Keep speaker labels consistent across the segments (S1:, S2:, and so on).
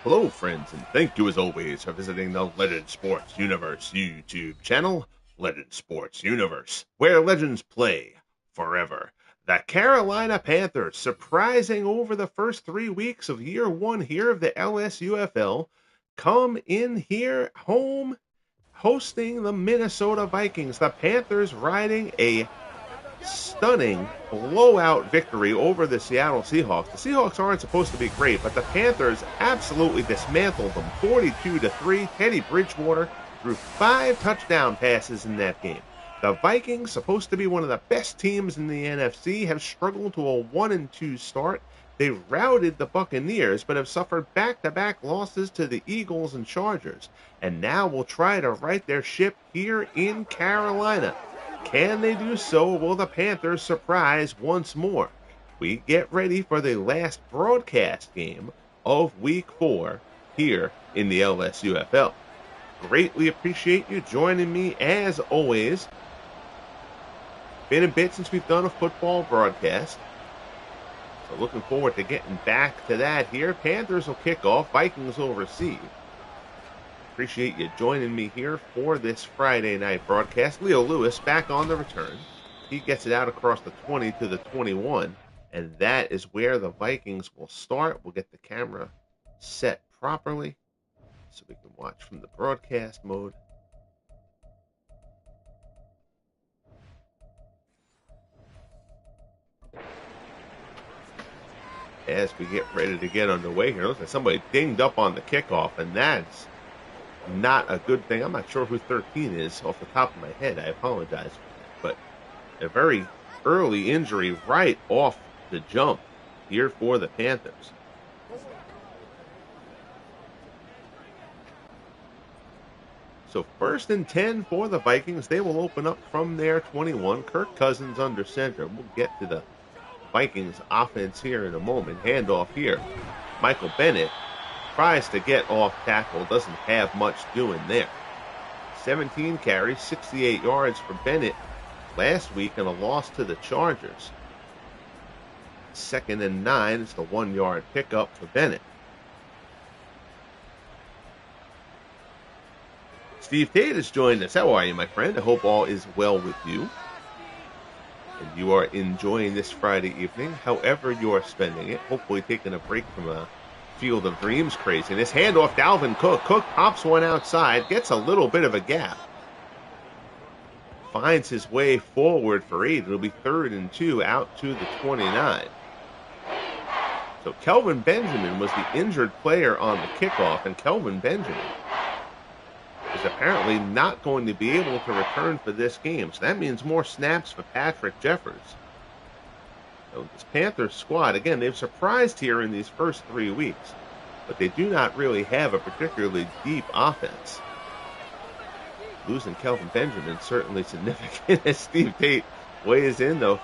S1: Hello, friends, and thank you as always for visiting the Legend Sports Universe YouTube channel, Legend Sports Universe, where legends play forever. The Carolina Panthers surprising over the first 3 weeks of year one here of the LSUFL come in here home hosting the Minnesota Vikings. The Panthers riding a stunning blowout victory over the Seattle Seahawks. The Seahawks aren't supposed to be great, but the Panthers absolutely dismantled them 42-3. Teddy Bridgewater threw 5 touchdown passes in that game. The Vikings, supposed to be one of the best teams in the NFC, have struggled to a 1-2 start. They routed the Buccaneers, but have suffered back-to-back losses to the Eagles and Chargers, and now will try to right their ship here in Carolina. Can they do so? Will the Panthers surprise once more? We get ready for the last broadcast game of Week 4 here in the LSUFL. Greatly appreciate you joining me as always. Been a bit since we've done a football broadcast, so looking forward to getting back to that here. Panthers will kick off, Vikings will receive. Appreciate you joining me here for this Friday night broadcast. Leo Lewis back on the return. He gets it out across the 20 to the 21, and that is where the Vikings will start. We'll get the camera set properly so we can watch from the broadcast mode. As we get ready to get underway here, looks like somebody dinged up on the kickoff, and that's not a good thing. I'm not sure who 13 is off the top of my head. I apologize for that. But a very early injury right off the jump here for the Panthers. So 1st and 10 for the Vikings. They will open up from their 21. Kirk Cousins under center. We'll get to the Vikings offense here in a moment. Handoff here. Michael Bennett tries to get off tackle, doesn't have much doing there. 17 carries, 68 yards for Bennett last week in a loss to the Chargers. 2nd and 9 is the 1-yard pickup for Bennett. Steve Tate has joined us. How are you, my friend? I hope all is well with you, and you are enjoying this Friday evening, however you're spending it. Hopefully taking a break from a Field of Dreams craziness. Handoff Dalvin Cook. Cook pops one outside, gets a little bit of a gap. Finds his way forward for 8. It'll be 3rd and 2 out to the 29. So Kelvin Benjamin was the injured player on the kickoff, and Kelvin Benjamin is apparently not going to be able to return for this game. So that means more snaps for Patrick Jeffers. So this Panthers squad, again, they've surprised here in these first 3 weeks, but they do not really have a particularly deep offense. Losing Kelvin Benjamin certainly significant as Steve Tate weighs in, though.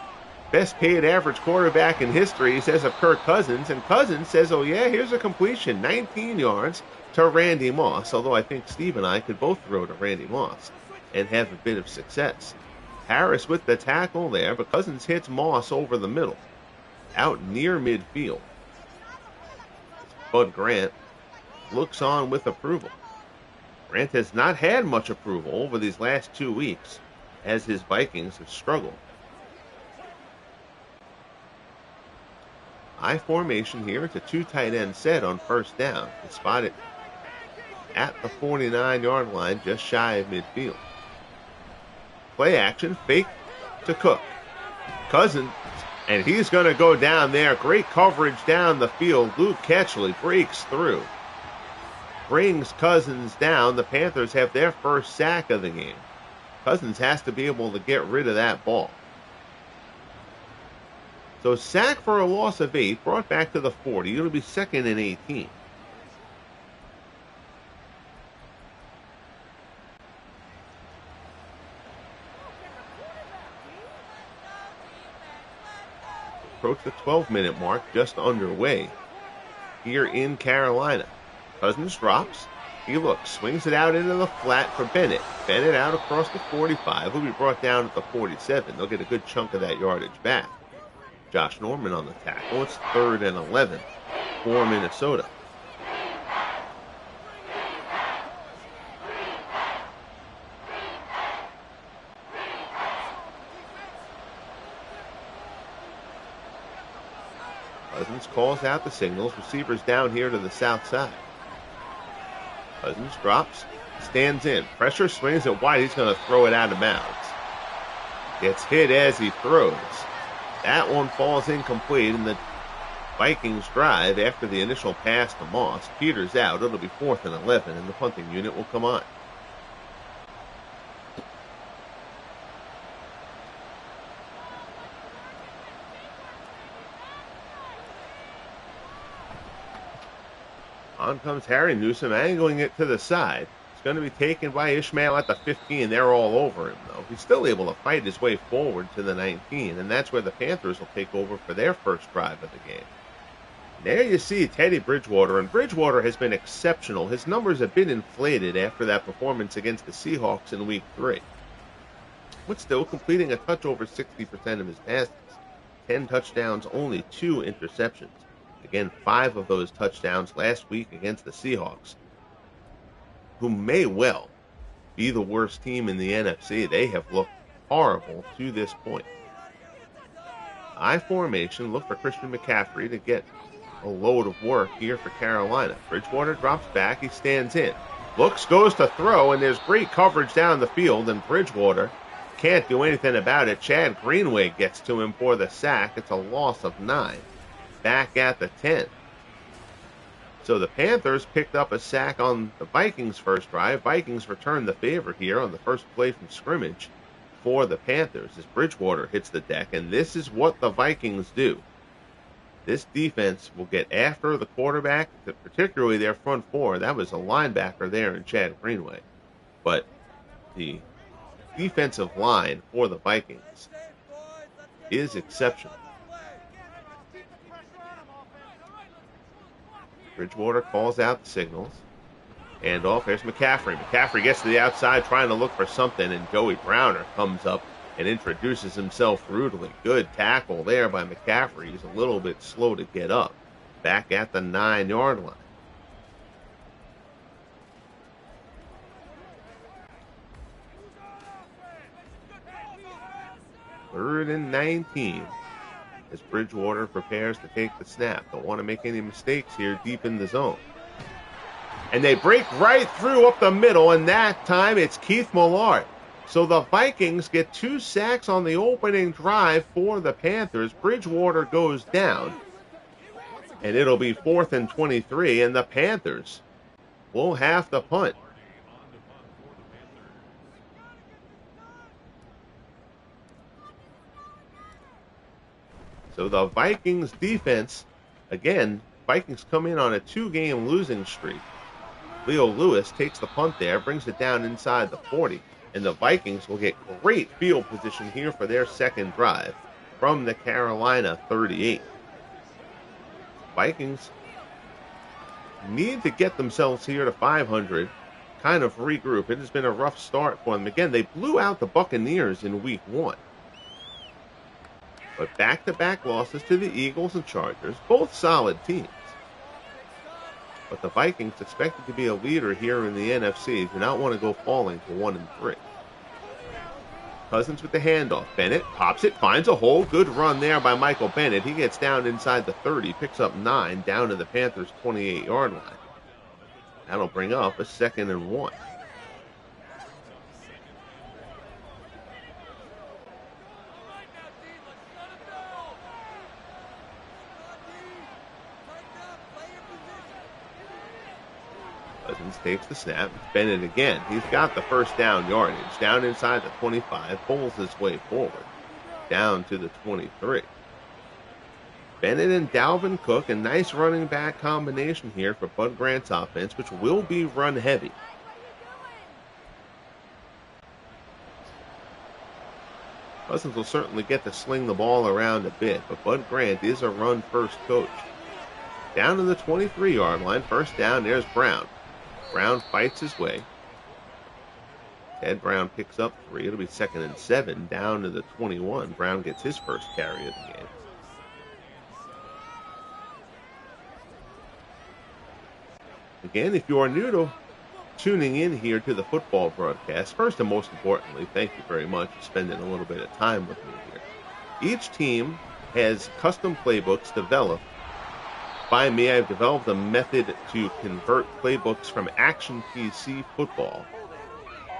S1: Best paid average quarterback in history, he says, of Kirk Cousins. And Cousins says, oh yeah, here's a completion, 19 yards to Randy Moss, although I think Steve and I could both throw to Randy Moss and have a bit of success. Harris with the tackle there, but Cousins hits Moss over the middle, out near midfield. Bud Grant looks on with approval. Grant has not had much approval over these last 2 weeks as his Vikings have struggled. I formation here. It's a 2 tight end set on 1st down. It's spotted at the 49-yard line, just shy of midfield. Play action, fake to Cook. Cousins, and he's going to go down there. Great coverage down the field. Luke Ketchley breaks through, brings Cousins down. The Panthers have their first sack of the game. Cousins has to be able to get rid of that ball. So sack for a loss of 8, brought back to the 40. It'll be 2nd and 18. Approach the 12-minute mark, just underway here in Carolina. Cousins drops. He looks, swings it out into the flat for Bennett. Bennett out across the 45. He'll be brought down at the 47. They'll get a good chunk of that yardage back. Josh Norman on the tackle. It's 3rd and 11 for Minnesota. Cousins calls out the signals. Receivers down here to the south side. Cousins drops, stands in. Pressure, swings it wide. He's going to throw it out of bounds. Gets hit as he throws. That one falls incomplete, and the Vikings drive after the initial pass to Moss peters out. It'll be 4th and 11, and the punting unit will come on. On comes Harry Newsom, angling it to the side. It's going to be taken by Ishmael at the 15. They're all over him, though. He's still able to fight his way forward to the 19, and that's where the Panthers will take over for their first drive of the game. There you see Teddy Bridgewater, and Bridgewater has been exceptional. His numbers have been inflated after that performance against the Seahawks in Week 3. But still completing a touch over 60% of his passes. 10 touchdowns, only 2 interceptions. Again, 5 of those touchdowns last week against the Seahawks, who may well be the worst team in the NFC. They have looked horrible to this point. I formation, look for Christian McCaffrey to get a load of work here for Carolina. Bridgewater drops back. He stands in. Looks, goes to throw, and there's great coverage down the field, and Bridgewater can't do anything about it. Chad Greenway gets to him for the sack. It's a loss of 9. Back at the 10. So the Panthers picked up a sack on the Vikings' first drive. Vikings return the favor here on the first play from scrimmage for the Panthers as Bridgewater hits the deck, and this is what the Vikings do. This defense will get after the quarterback, particularly their front four. That was a linebacker there in Chad Greenway. But the defensive line for the Vikings is exceptional. Bridgewater calls out the signals. And off, there's McCaffrey. McCaffrey gets to the outside trying to look for something, and Joey Browner comes up and introduces himself rudely. Good tackle there by McCaffrey. He's a little bit slow to get up. Back at the 9-yard line. Third and 19 as Bridgewater prepares to take the snap. Don't want to make any mistakes here deep in the zone. And they break right through up the middle, and that time it's Keith Millard. So the Vikings get 2 sacks on the opening drive for the Panthers. Bridgewater goes down, and it'll be 4th and 23, and the Panthers will have to punt. So the Vikings defense, again, Vikings come in on a 2-game losing streak. Leo Lewis takes the punt there, brings it down inside the 40, and the Vikings will get great field position here for their second drive from the Carolina 38. Vikings need to get themselves here to 500, kind of regroup. It has been a rough start for them. Again, they blew out the Buccaneers in Week 1. But back-to-back losses to the Eagles and Chargers, both solid teams. But the Vikings, expected to be a leader here in the NFC, do not want to go falling to 1-3. Cousins with the handoff. Bennett pops it, finds a hole. Good run there by Michael Bennett. He gets down inside the 30, picks up 9, down to the Panthers' 28-yard line. That'll bring up a 2nd and 1. Cousins takes the snap. It's Bennett again. He's got the first down yardage. Down inside the 25. Pulls his way forward. Down to the 23. Bennett and Dalvin Cook. A nice running back combination here for Bud Grant's offense, which will be run heavy. Cousins will certainly get to sling the ball around a bit, but Bud Grant is a run-first coach. Down to the 23-yard line. First down, there's Brown. Brown fights his way. Ted Brown picks up 3. It'll be 2nd and 7 down to the 21. Brown gets his first carry of the game. Again, if you are new to tuning in here to the football broadcast, first and most importantly, thank you very much for spending a little bit of time with me here. Each team has custom playbooks developed by me. I've developed a method to convert playbooks from Action PC football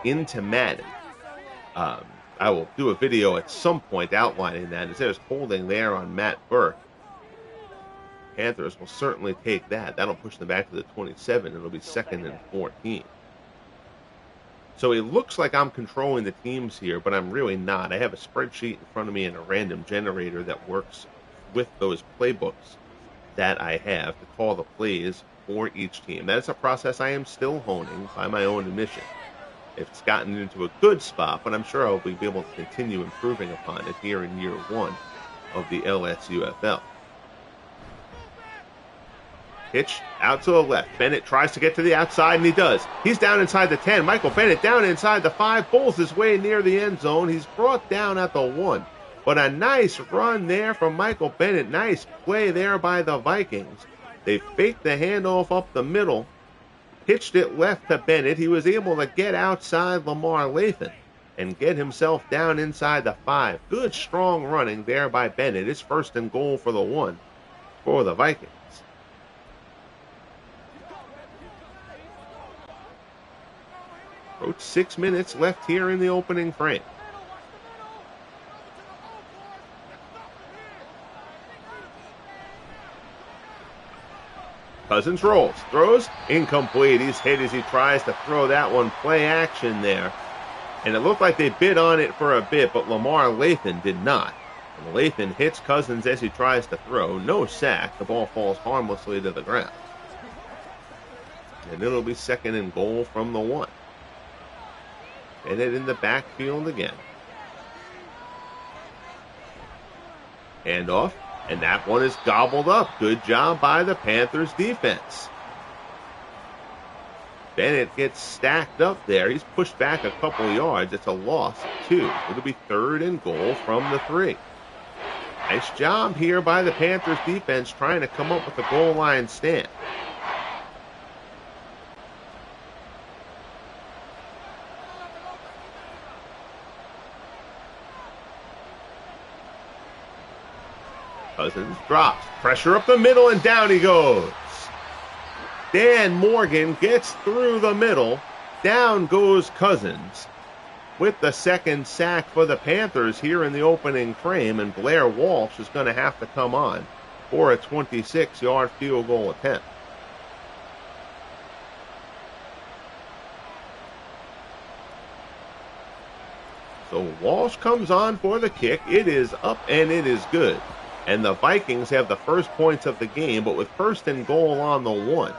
S1: into Madden. I will do a video at some point outlining that. As there's holding there on Matt Burke, Panthers will certainly take that. That'll push them back to the 27. It'll be 2nd and 14. So it looks like I'm controlling the teams here, but I'm really not. I have a spreadsheet in front of me and a random generator that works with those playbooks that I have to call the plays for each team. That is a process I am still honing by my own admission. It's gotten into a good spot, but I'm sure I'll be able to continue improving upon it here in year 1 of the LSUFL. Pitch out to the left. Bennett tries to get to the outside, and he does. He's down inside the 10. Michael Bennett down inside the 5, pulls his way near the end zone. He's brought down at the 1. But a nice run there from Michael Bennett. Nice play there by the Vikings. They faked the handoff up the middle, pitched it left to Bennett. He was able to get outside Lamar Lathan and get himself down inside the 5. Good, strong running there by Bennett. It's 1st and goal for the 1 for the Vikings. About 6 minutes left here in the opening frame. Cousins rolls, throws, incomplete. He's hit as he tries to throw that one. Play action there. And it looked like they bid on it for a bit, but Lamar Lathan did not. And Lathan hits Cousins as he tries to throw. No sack. The ball falls harmlessly to the ground. And it'll be 2nd and goal from the 1. Bennett in the backfield again. Handoff, and that one is gobbled up. Good job by the Panthers defense. Bennett gets stacked up there. He's pushed back a couple yards. It's a loss of 2. It'll be 3rd and goal from the 3. Nice job here by the Panthers defense trying to come up with a goal line stand. Cousins drops. Pressure up the middle, and down he goes. Dan Morgan gets through the middle. Down goes Cousins with the 2nd sack for the Panthers here in the opening frame, and Blair Walsh is going to have to come on for a 26-yard field goal attempt. So Walsh comes on for the kick. It is up, and it is good. And the Vikings have the first points of the game, but with 1st and goal on the 1,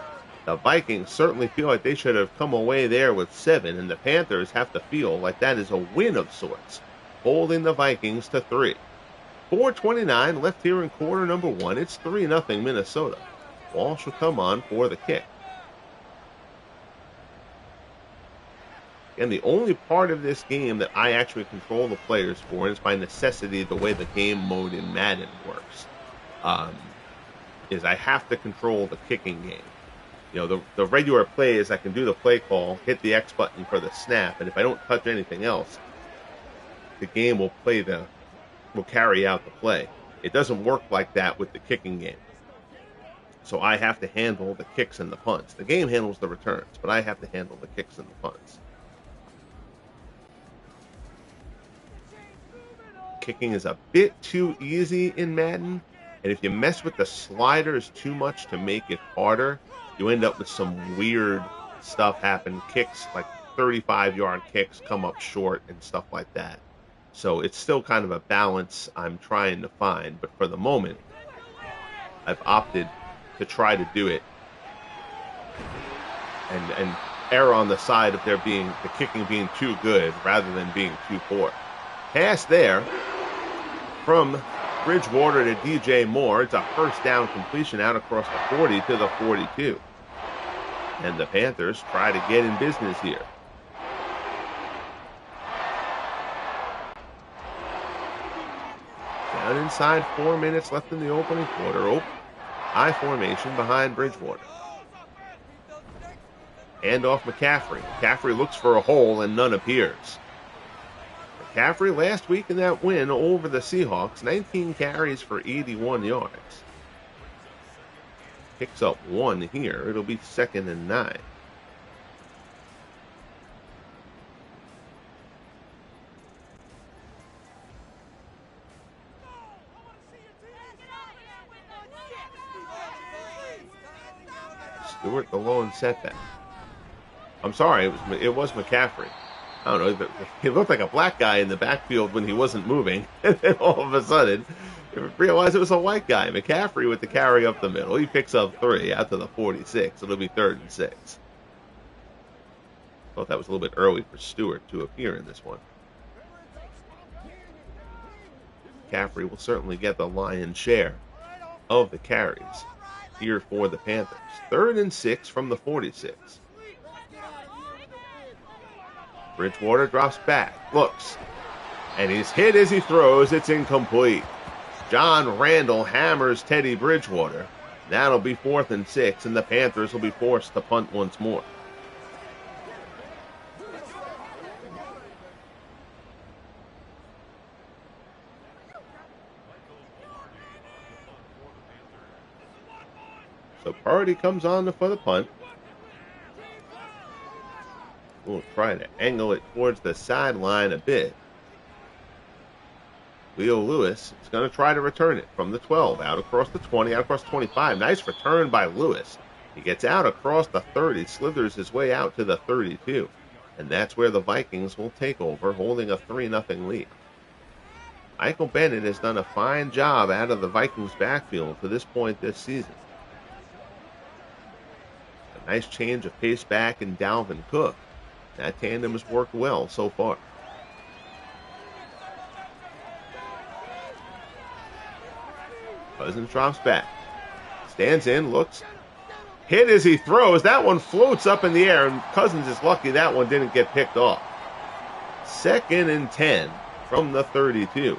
S1: the Vikings certainly feel like they should have come away there with 7, and the Panthers have to feel like that is a win of sorts, holding the Vikings to 3. 4:29 left here in quarter number 1. It's 3-0 Minnesota. Walsh will come on for the kick. And the only part of this game that I actually control the players for, and it's by necessity the way the game mode in Madden works, is I have to control the kicking game. You know, the regular play is I can do the play call, hit the X button for the snap, and if I don't touch anything else, the game will carry out the play. It doesn't work like that with the kicking game. So I have to handle the kicks and the punts. The game handles the returns, but I have to handle the kicks and the punts. Kicking is a bit too easy in Madden, and if you mess with the sliders too much to make it harder, you end up with some weird stuff happen. Kicks, like 35-yard kicks, come up short and stuff like that. So it's still kind of a balance I'm trying to find, but for the moment, I've opted to try to do it and err on the side of the kicking being too good rather than being too poor. Pass there from Bridgewater to DJ Moore. It's a 1st down completion out across the 40 to the 42. And the Panthers try to get in business here. Down inside, 4 minutes left in the opening quarter. I formation behind Bridgewater. Hand off McCaffrey. McCaffrey looks for a hole and none appears. McCaffrey last week in that win over the Seahawks, 19 carries for 81 yards. Picks up 1 here. It'll be 2nd and 9. Stewart, the lone setback. I'm sorry, it was McCaffrey. I don't know. He looked like a black guy in the backfield when he wasn't moving. And then all of a sudden, you realized it was a white guy. McCaffrey with the carry up the middle. He picks up 3 out to the 46. It'll be 3rd and 6. Thought that was a little bit early for Stewart to appear in this one. McCaffrey will certainly get the lion's share of the carries here for the Panthers. 3rd and 6 from the 46. Bridgewater drops back, looks, and he's hit as he throws. It's incomplete. John Randall hammers Teddy Bridgewater. That'll be 4th and 6, and the Panthers will be forced to punt once more. So Purdy comes on for the punt. We'll try to angle it towards the sideline a bit. Leo Lewis is going to try to return it from the 12, out across the 20, out across 25. Nice return by Lewis. He gets out across the 30, slithers his way out to the 32. And that's where the Vikings will take over, holding a 3-0 lead. Michael Bennett has done a fine job out of the Vikings backfield to this point this season. A nice change of pace back in Dalvin Cook. That tandem has worked well so far. Cousins drops back. Stands in, looks. Hit as he throws. That one floats up in the air, and Cousins is lucky that one didn't get picked off. 2nd and 10 from the 32.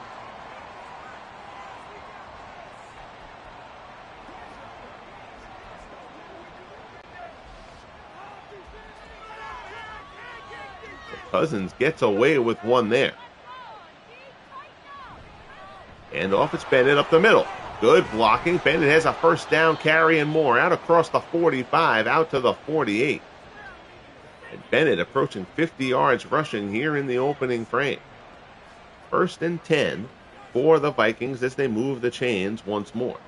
S1: Cousins gets away with one there. And off it's Bennett up the middle. Good blocking. Bennett has a first down carry and more. Out across the 45, out to the 48. And Bennett approaching 50 yards rushing here in the opening frame. 1st and 10 for the Vikings as they move the chains once more.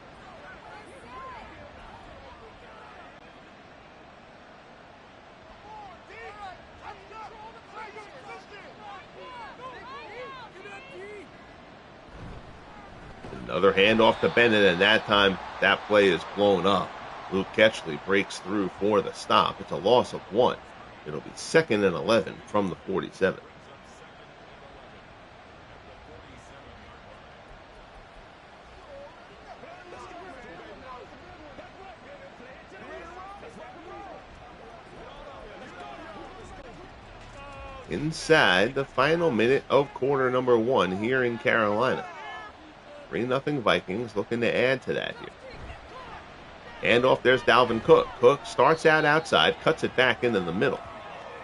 S1: Another handoff to Bennett, and that time that play is blown up. Luke Ketchley breaks through for the stop. It's a loss of 1. It'll be 2nd and 11 from the 47. Inside the final minute of quarter number 1 here in Carolina. 3-0 Vikings looking to add to that here. Handoff, there's Dalvin Cook. Cook starts out outside, cuts it back into the middle.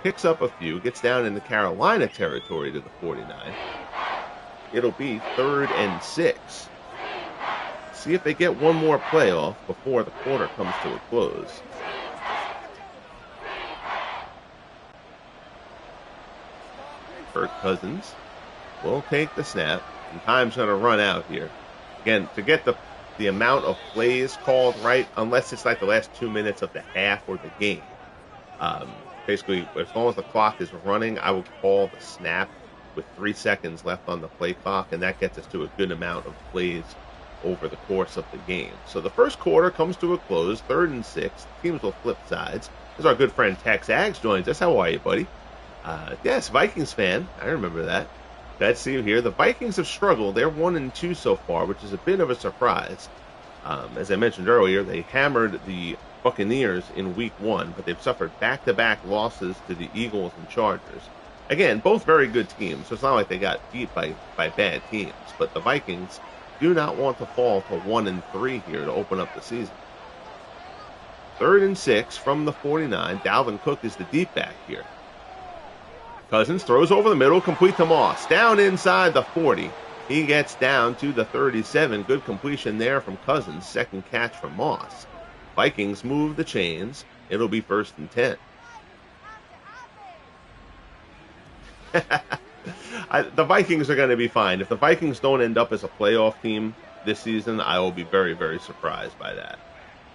S1: Picks up a few, gets down into Carolina territory to the 49. It'll be 3rd and 6. See if they get one more play off before the quarter comes to a close. Kirk Cousins will take the snap. And time's going to run out here. Again, to get the amount of plays called right, unless it's like the last 2 minutes of the half or the game. Basically, as long as the clock is running, I will call the snap with 3 seconds left on the play clock, and that gets us to a good amount of plays over the course of the game. So the first quarter comes to a close, 3rd and 6. Teams will flip sides. As our good friend Tex Aggs joins us. How are you, buddy? Yes, Vikings fan. I remember that. Glad to see you here. The Vikings have struggled. They're 1-2 so far, which is a bit of a surprise. As I mentioned earlier, they hammered the Buccaneers in week 1, but they've suffered back-to-back losses to the Eagles and Chargers. Again, both very good teams, so it's not like they got beat by bad teams. But the Vikings do not want to fall to 1-3 here to open up the season. 3rd and 6 from the 49. Dalvin Cook is the deep back here. Cousins throws over the middle, complete to Moss. Down inside the 40. He gets down to the 37. Good completion there from Cousins. Second catch from Moss. Vikings move the chains. It'll be 1st and 10. The Vikings are going to be fine. If the Vikings don't end up as a playoff team this season, I will be very, very surprised by that.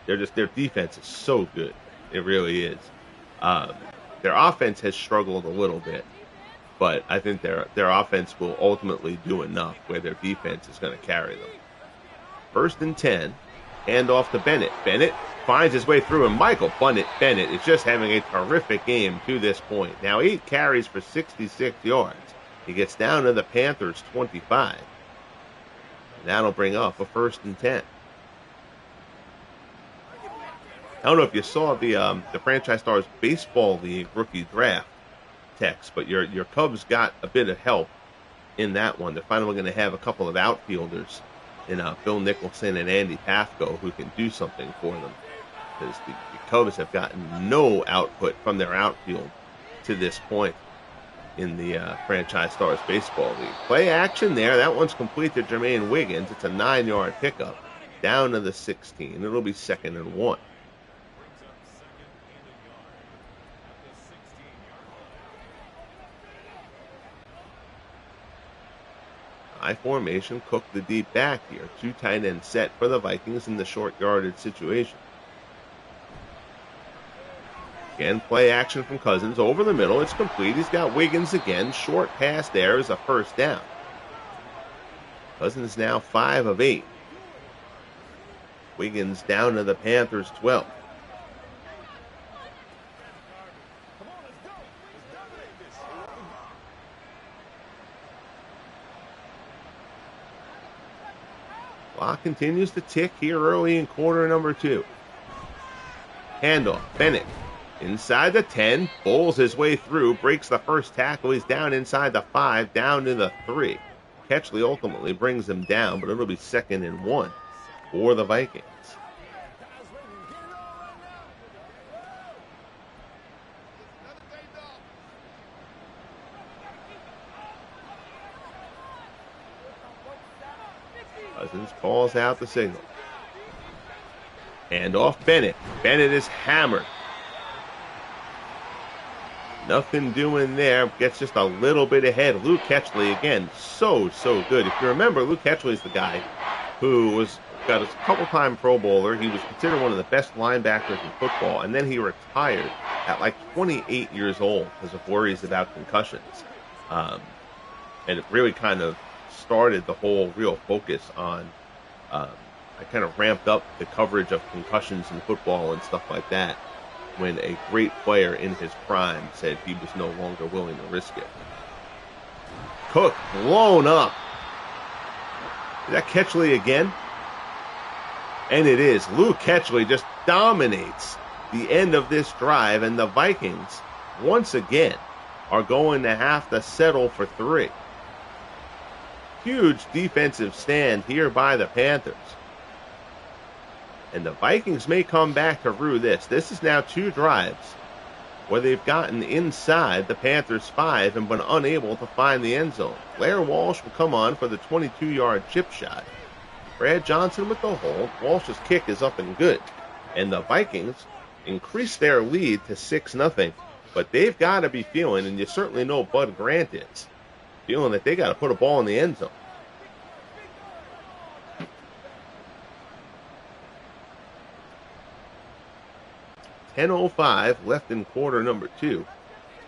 S1: Their defense is so good. It really is. Their offense has struggled a little bit, but I think their offense will ultimately do enough where their defense is going to carry them. 1st and 10. Hand off to Bennett. Bennett finds his way through, and Michael Bennett is just having a terrific game to this point. Now 8 carries for 66 yards. He gets down to the Panthers' 25. And that'll bring up a 1st and 10. I don't know if you saw the Franchise Stars Baseball League rookie draft text, but your Cubs got a bit of help in that one. They're finally going to have a couple of outfielders in Phil Nicholson and Andy Pafko who can do something for them, because the Cubs have gotten no output from their outfield to this point in the Franchise Stars Baseball League. Play action there. That one's complete to Jermaine Wiggins. It's a 9-yard pickup down to the 16. It'll be 2nd and 1. High formation, Cook the deep back here. 2 tight end set for the Vikings in the short yardage situation. Again, play action from Cousins over the middle. It's complete. He's got Wiggins again. Short pass there is a 1st down. Cousins now 5 of 8. Wiggins down to the Panthers' 12. Clock continues to tick here early in quarter number 2. Handoff. Bennett inside the 10. Bowls his way through. Breaks the first tackle. He's down inside the 5. Down to the 3. Ketchley ultimately brings him down, but it'll be 2nd and 1 for the Vikings. Cousins calls out the signal. Hand off Bennett. Bennett is hammered. Nothing doing there. Gets just a little bit ahead. Luke Ketchley, again, so good. If you remember, Luke Ketchley is the guy who got a couple-time Pro Bowler. He was considered one of the best linebackers in football, and then he retired at like 28 years old because of worries about concussions. And it really kind of started the whole real focus on, I kind of ramped up the coverage of concussions in football and stuff like that when a great player in his prime said he was no longer willing to risk it. Cook blown up. Is that Ketchley again? And it is. Luke Ketchley just dominates the end of this drive, and the Vikings, once again, are going to have to settle for 3. Huge defensive stand here by the Panthers. And the Vikings may come back to rue this. This is now 2 drives where they've gotten inside the Panthers' 5 and been unable to find the end zone. Blair Walsh will come on for the 22-yard chip shot. Brad Johnson with the hold. Walsh's kick is up and good. And the Vikings increase their lead to 6-0. But they've got to be feeling, and you certainly know Bud Grant is, feeling that they got to put a ball in the end zone. .10:05 left in quarter number 2.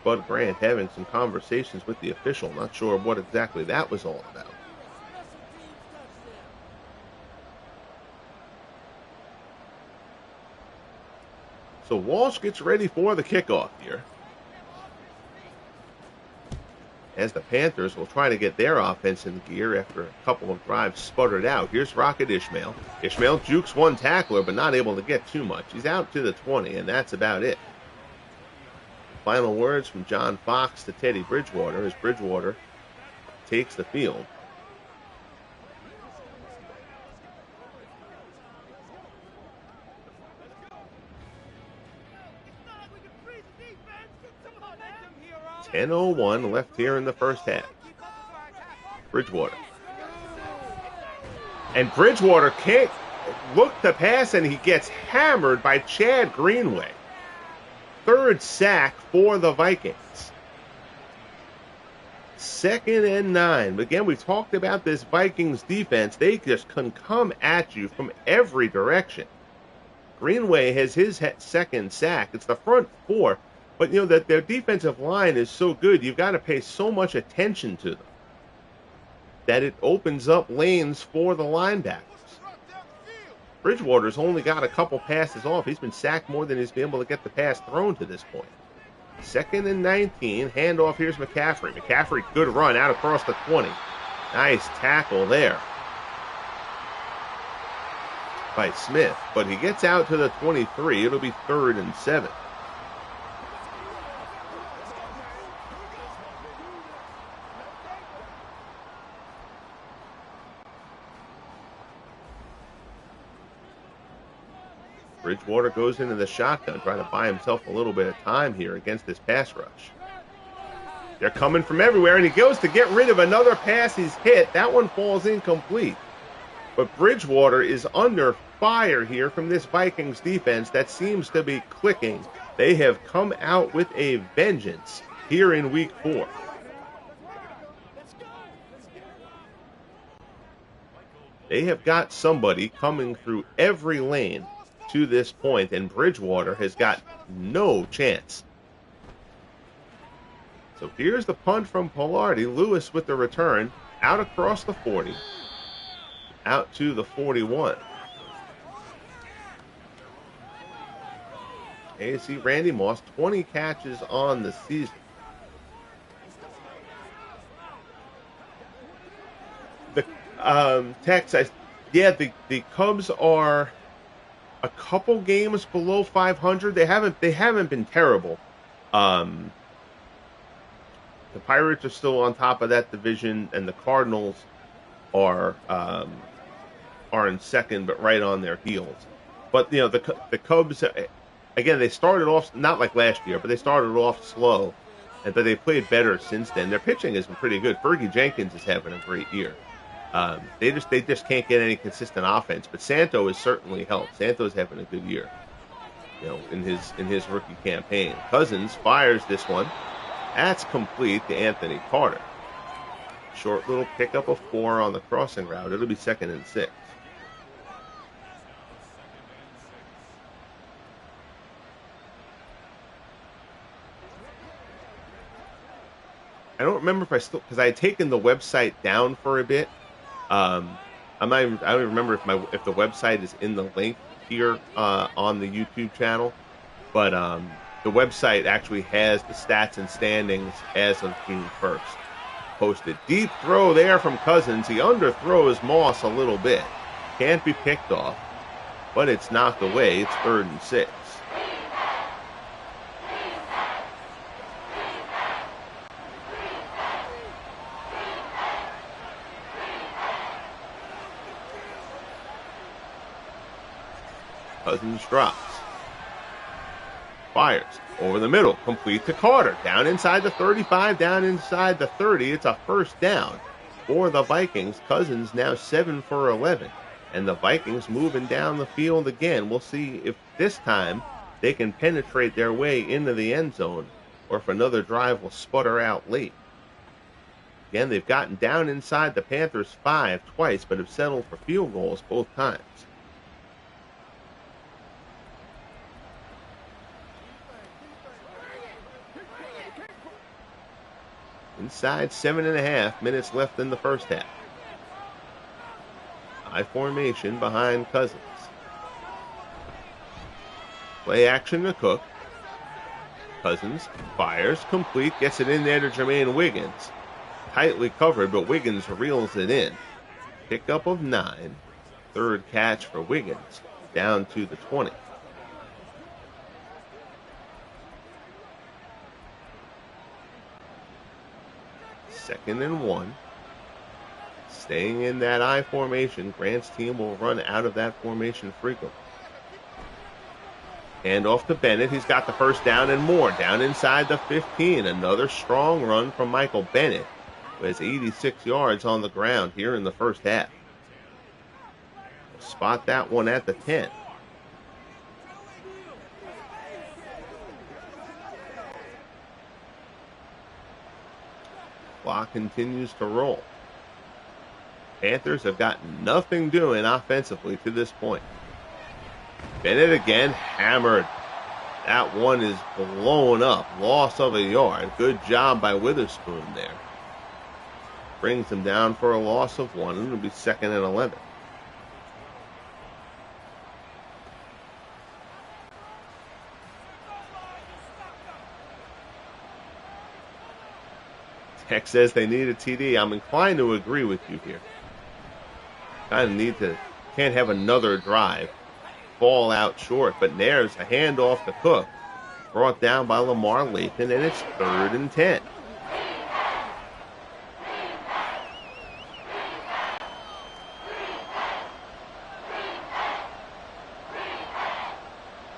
S1: Bud Grant having some conversations with the official. Not sure what exactly that was all about. So Walsh gets ready for the kickoff here, as the Panthers will try to get their offense in gear after a couple of drives sputtered out. Here's Rocket Ishmael. Ishmael jukes one tackler, but not able to get too much. He's out to the 20, and that's about it. Final words from John Fox to Teddy Bridgewater as Bridgewater takes the field. .10:01 left here in the first half. Bridgewater. And Bridgewater look to pass, and he gets hammered by Chad Greenway. Third sack for the Vikings. 2nd and 9. Again, we talked about this Vikings defense. They just can come at you from every direction. Greenway has his second sack. It's the front four. But, that their defensive line is so good, you've got to pay so much attention to them that it opens up lanes for the linebackers. Bridgewater's only got a couple passes off. He's been sacked more than he's been able to get the pass thrown to this point. 2nd and 19. Handoff. Here's McCaffrey. McCaffrey, good run out across the 20. Nice tackle there by Smith. But he gets out to the 23. It'll be 3rd and 7. Bridgewater goes into the shotgun, trying to buy himself a little bit of time here against this pass rush. They're coming from everywhere, and he goes to get rid of another pass he's hit. That one falls incomplete. But Bridgewater is under fire here from this Vikings defense that seems to be clicking. They have come out with a vengeance here in Week 4. They have got somebody coming through every lane to this point, and Bridgewater has got no chance. So here's the punt from Pilardi. Lewis with the return, out across the 40, out to the 41. You see Randy Moss, 20 catches on the season. The the Cubs are a couple games below 500. They haven't been terrible. The Pirates are still on top of that division, and the Cardinals are in second, but right on their heels. But the Cubs, again, they started off not like last year, but they started off slow, but they played better since then. Their pitching has been pretty good. Fergie Jenkins is having a great year. They just can't get any consistent offense. But Santo has certainly helped. Santo's having a good year, in his rookie campaign. Cousins fires this one. That's complete to Anthony Carter. Short little pickup of 4 on the crossing route. It'll be 2nd and 6. I don't remember because I had taken the website down for a bit. I don't remember if the website is in the link here on the YouTube channel, but the website actually has the stats and standings as of June 1st posted. Deep throw there from Cousins. He underthrows Moss a little bit. Can't be picked off, but it's knocked away. It's 3rd and 6. Cousins drops. Fires. Over the middle. Complete to Carter. Down inside the 35. Down inside the 30. It's a first down for the Vikings. Cousins now 7 for 11. And the Vikings moving down the field again. We'll see if this time they can penetrate their way into the end zone, or if another drive will sputter out late. Again, they've gotten down inside the Panthers 5 twice, but have settled for field goals both times. Inside 7.5 minutes left in the first half. High formation behind Cousins. Play action to Cook. Cousins fires, complete, gets it in there to Jermaine Wiggins. Tightly covered, but Wiggins reels it in. Pickup of 9. Third catch for Wiggins. Down to the 20. Second and 1. Staying in that I formation. Grant's team will run out of that formation frequently. Hand off to Bennett. He's got the first down and more. Down inside the 15. Another strong run from Michael Bennett, who has 86 yards on the ground here in the first half. spot that one at the 10. Clock continues to roll. Panthers have got nothing doing offensively to this point. Bennett again, hammered. That one is blown up. Loss of a yard. Good job by Witherspoon there. Brings him down for a loss of 1. It'll be 2nd and 11. Tech says they need a TD. I'm inclined to agree with you here. Can't have another drive fall out short, but there's a handoff to Cook, brought down by Lamar Lathan, and it's 3rd and 10.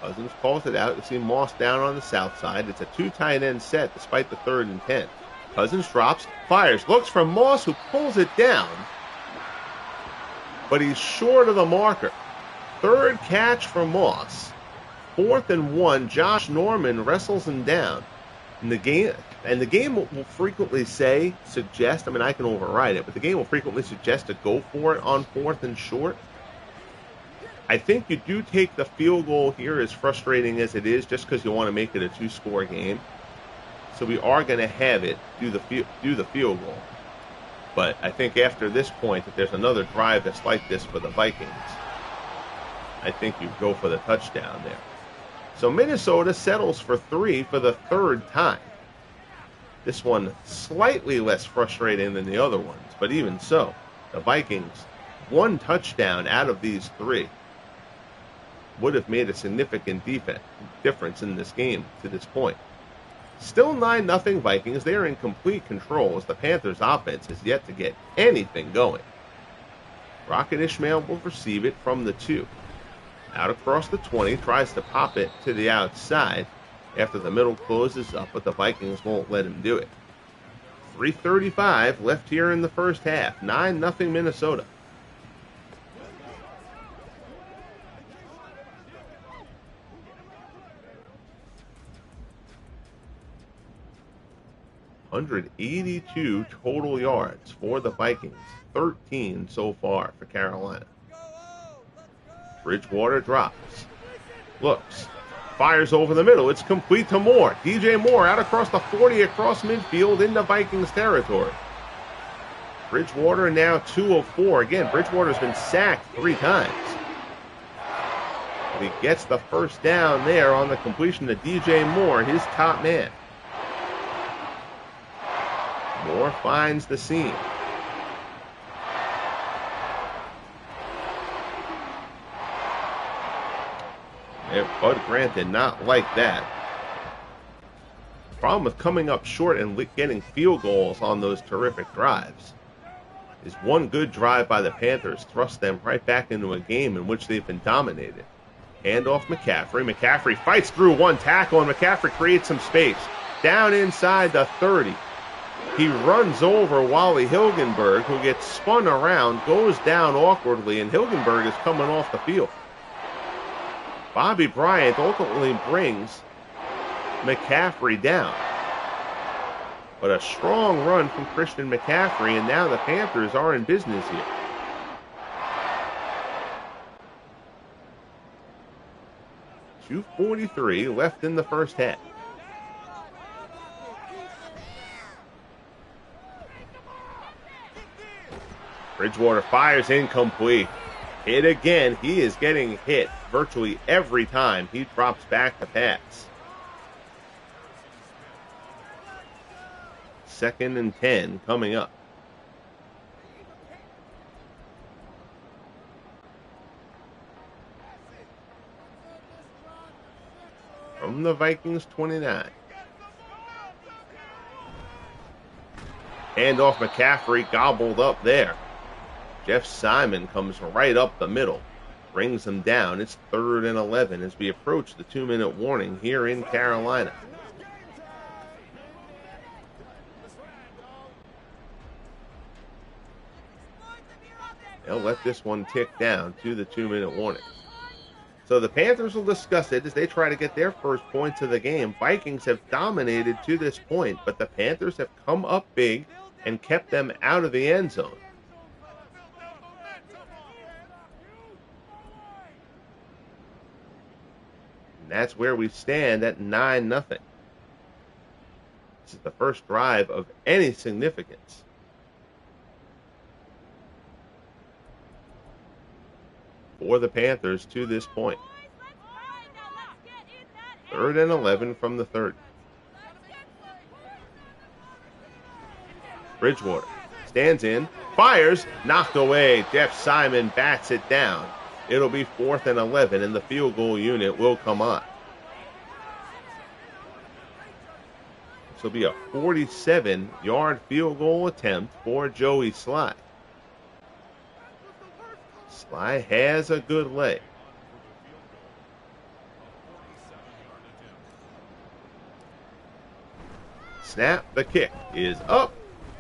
S1: Cousins calls it out. You see Moss down on the south side. It's a 2 tight end set despite the 3rd and 10. Cousins drops, fires, looks for Moss, who pulls it down, but he's short of the marker. 3rd catch for Moss. 4th and 1. Josh Norman wrestles him down. And the game will frequently suggest, I can override it, but the game will frequently suggest to go for it on 4th and short. I think you do take the field goal here, as frustrating as it is, just because you want to make it a 2-score game. So we are going to have it do the field goal. But I think after this point, if there's another drive that's like this for the Vikings, I think you go for the touchdown there. So Minnesota settles for 3 for the 3rd time. This one slightly less frustrating than the other ones, but even so, the Vikings, 1 touchdown out of these 3 would have made a significant difference in this game to this point. Still 9-0 Vikings. They are in complete control as the Panthers' offense has yet to get anything going. Rocket Ishmael will receive it from the 2. Out across the 20, tries to pop it to the outside after the middle closes up, but the Vikings won't let him do it. 3:35 left here in the first half. 9-0 Minnesota. .182 total yards for the Vikings. 13 so far for Carolina. Bridgewater drops. Looks. Fires over the middle. It's complete to Moore. DJ Moore out across the 40, across midfield into Vikings territory. Bridgewater now 2 of 4. Again, Bridgewater's been sacked 3 times. But he gets the first down there on the completion to DJ Moore, his top man. Moore finds the seam. Bud Grant did not like that. Problem with coming up short and getting field goals on those terrific drives is one good drive by the Panthers thrust them right back into a game in which they've been dominated. Handoff McCaffrey. McCaffrey fights through 1 tackle, and McCaffrey creates some space. Down inside the 30. He runs over Wally Hilgenberg, who gets spun around, goes down awkwardly, and Hilgenberg is coming off the field. Bobby Bryant ultimately brings McCaffrey down. But a strong run from Christian McCaffrey, and now the Panthers are in business here. .243 left in the first half. Bridgewater fires incomplete. Hit again. He is getting hit virtually every time he drops back to pass. 2nd and 10 coming up. From the Vikings 29. Handoff McCaffrey, gobbled up there. Jeff Simon comes right up the middle, brings him down. It's 3rd and 11 as we approach the 2-minute warning here in Carolina. They'll let this one tick down to the 2-minute warning. So the Panthers will discuss it as they try to get their first points of the game. Vikings have dominated to this point, but the Panthers have come up big and kept them out of the end zone. And that's where we stand at 9-0. This is the first drive of any significance. For the Panthers to this point. 3rd and 11 from the 30. Bridgewater stands in, fires, knocked away. Jeff Simon bats it down. It'll be 4th and 11, and the field goal unit will come on. This will be a 47-yard field goal attempt for Joey Sly. Sly has a good leg. Snap, the kick is up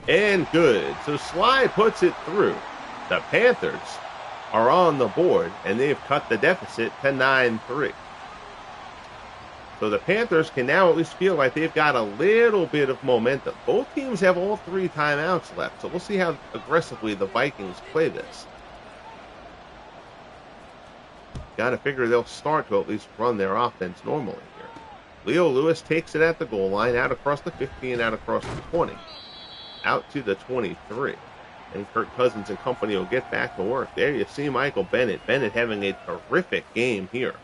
S1: and good. So Sly puts it through. The Panthers are on the board, and they've cut the deficit to 9-3. So the Panthers can now at least feel like they've got a little bit of momentum. Both teams have all 3 timeouts left, so we'll see how aggressively the Vikings play this. Got to figure they'll start to at least run their offense normally here. Leo Lewis takes it at the goal line, out across the 15, out across the 20, out to the 23. And Kirk Cousins and company will get back to work. There you see Michael Bennett. Bennett having a terrific game here.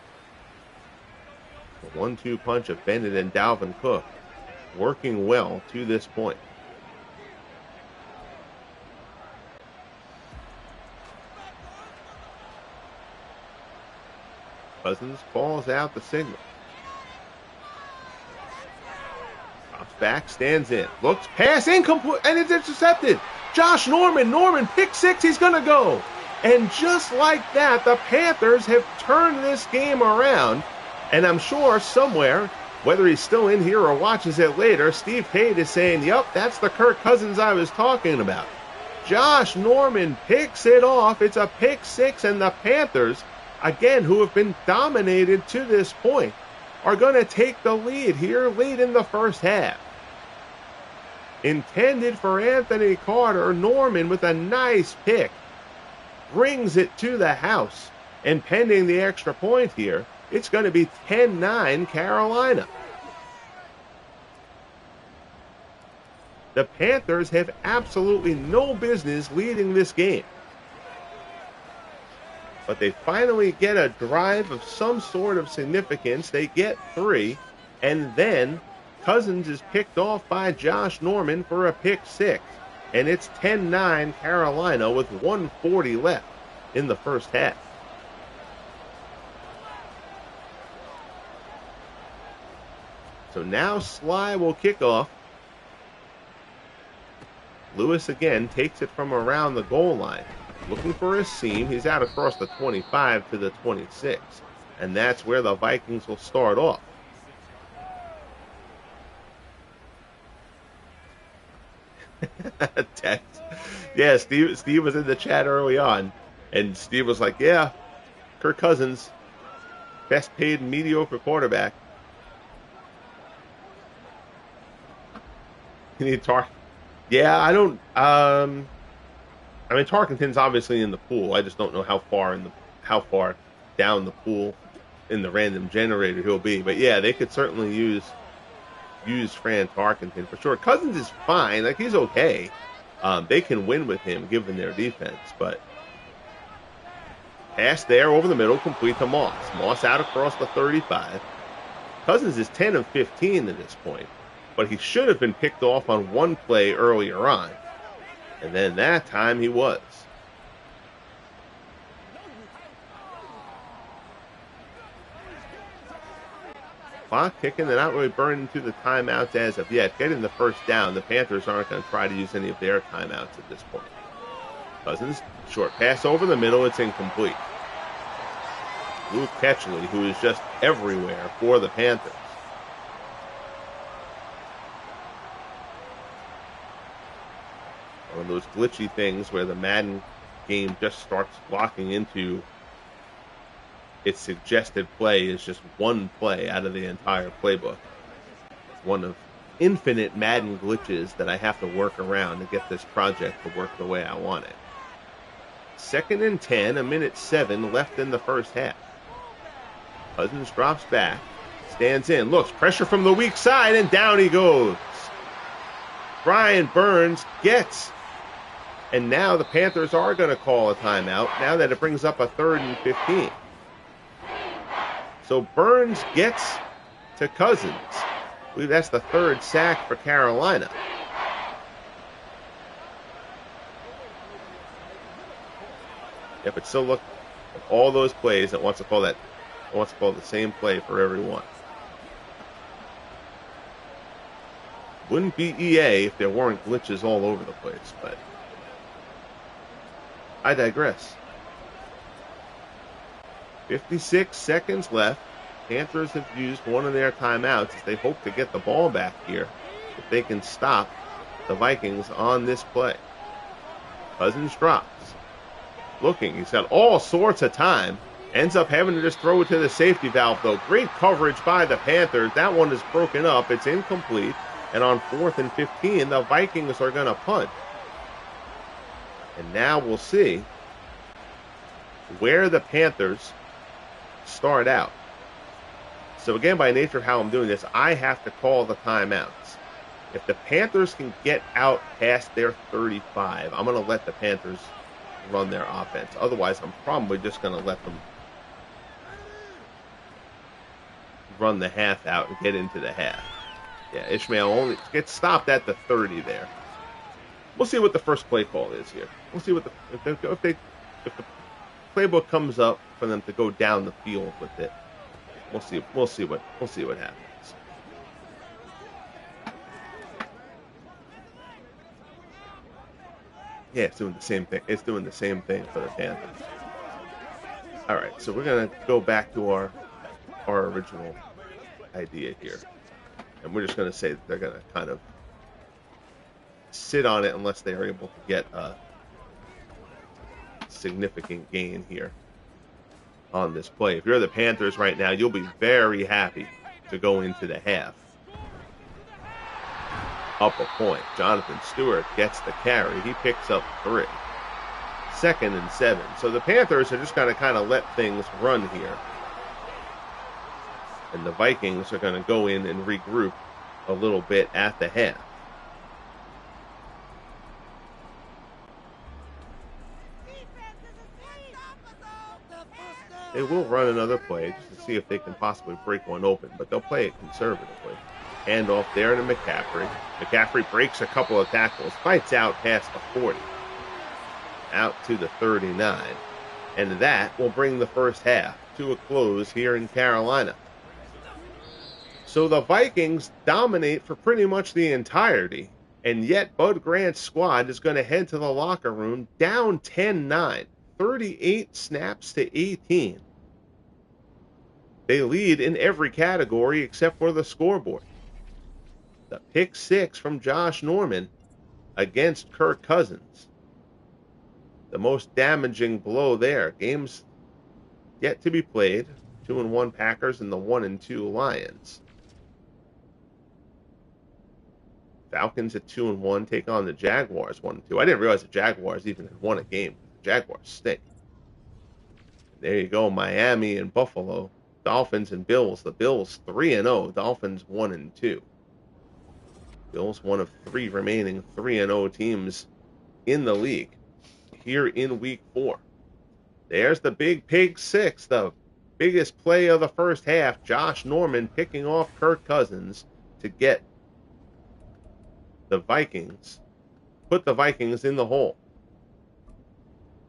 S1: The 1-2 punch of Bennett and Dalvin Cook working well to this point. Cousins calls out the signal. Drops back, stands in. Looks, pass, incomplete, and it's intercepted. Josh Norman, pick 6, he's going to go. And just like that, the Panthers have turned this game around. And I'm sure somewhere, whether he's still in here or watches it later, Steve Pate is saying, yep, that's the Kirk Cousins I was talking about. Josh Norman picks it off. It's a pick 6, and the Panthers, again, who have been dominated to this point, are going to take the lead here late in the first half. Intended for Anthony Carter, Norman with a nice pick brings it to the house. And pending the extra point here, it's going to be 10-9 Carolina. The Panthers have absolutely no business leading this game. But they finally get a drive of some sort of significance. They get 3, and then Cousins is picked off by Josh Norman for a pick 6. And it's 10-9 Carolina with 1:40 left in the first half. So now Sly will kick off. Lewis again takes it from around the goal line. Looking for a seam. He's out across the 25 to the 26. And that's where the Vikings will start off. Text. Yeah, Steve was in the chat early on. And Steve was like, yeah, Kirk Cousins, best paid mediocre quarterback. You need Yeah, I don't. I mean, Tarkenton's obviously in the pool. I just don't know how far down the pool in the random generator he'll be. But yeah, they could certainly use Fran Tarkenton for sure. Cousins is fine. Like, he's okay. They can win with him given their defense. But pass there over the middle, complete to Moss. Moss out across the 35. Cousins is 10 of 15 at this point. But he should have been picked off on one play earlier on. And then that time he was. Clock ticking. They're not really burning through the timeouts as of yet. Getting the first down. The Panthers aren't going to try to use any of their timeouts at this point. Cousins, short pass over the middle. It's incomplete. Luke Ketchley, who is just everywhere for the Panthers. One of those glitchy things where the Madden game just starts locking into its suggested play is just one play out of the entire playbook. It's one of infinite Madden glitches that I have to work around to get this project to work the way I want it. 2nd and 10, a minute 7 left in the first half. Cousins drops back, stands in, looks, pressure from the weak side, and down he goes. Brian Burns gets, and now the Panthers are going to call a timeout now that it brings up a 3rd and 15. So Burns gets to Cousins. I believe that's the 3rd sack for Carolina. Yeah, but still look at all those plays. It wants to call the same play for everyone. Wouldn't be EA if there weren't glitches all over the place, but I digress. 56 seconds left. Panthers have used one of their timeouts as they hope to get the ball back here if they can stop the Vikings on this play. Cousins drops. Looking, he's got all sorts of time. Ends up having to just throw it to the safety valve, though. Great coverage by the Panthers. That one is broken up. It's incomplete. And on 4th and 15, the Vikings are going to punt. And now we'll see where the Panthers start out. So again, by nature of how I'm doing this, I have to call the timeouts. If the Panthers can get out past their 35, I'm going to let the Panthers run their offense. Otherwise, I'm probably just going to let them run the half out and get into the half. Yeah, Ishmael only gets stopped at the 30 there. We'll see what the first play call is here. We'll see what if the playbook comes up for them to go down the field with it. We'll see what happens. Yeah, it's doing the same thing. It's doing the same thing for the Panthers. All right, so we're gonna go back to our original idea here, and we're just gonna say that they're gonna kind of sit on it unless they are able to get a significant gain here on this play. If you're the Panthers right now, you'll be very happy to go into the half up a point. Jonathan Stewart gets the carry. He picks up 3. 2nd and 7. So the Panthers are just going to kind of let things run here. And the Vikings are going to go in and regroup a little bit at the half. They will run another play just to see if they can possibly break one open, but they'll play it conservatively. Hand off there to McCaffrey. McCaffrey breaks a couple of tackles, fights out past the 40, out to the 39. And that will bring the first half to a close here in Carolina. So the Vikings dominate for pretty much the entirety, and yet Bud Grant's squad is going to head to the locker room down 10-9. 38 snaps to 18. They lead in every category except for the scoreboard. The pick 6 from Josh Norman against Kirk Cousins. The most damaging blow there. Games yet to be played. 2-1 Packers and the 1-2 Lions. Falcons at 2-1 take on the Jaguars 1-2. I didn't realize the Jaguars even had won a game. Jaguars stink. There you go, Miami and Buffalo, Dolphins and Bills. The Bills 3-0, Dolphins 1-2. Bills one of 3 remaining 3-0 teams in the league here in Week 4. There's the big pick 6, the biggest play of the first half. Josh Norman picking off Kirk Cousins to get the Vikings, put the Vikings in the hole.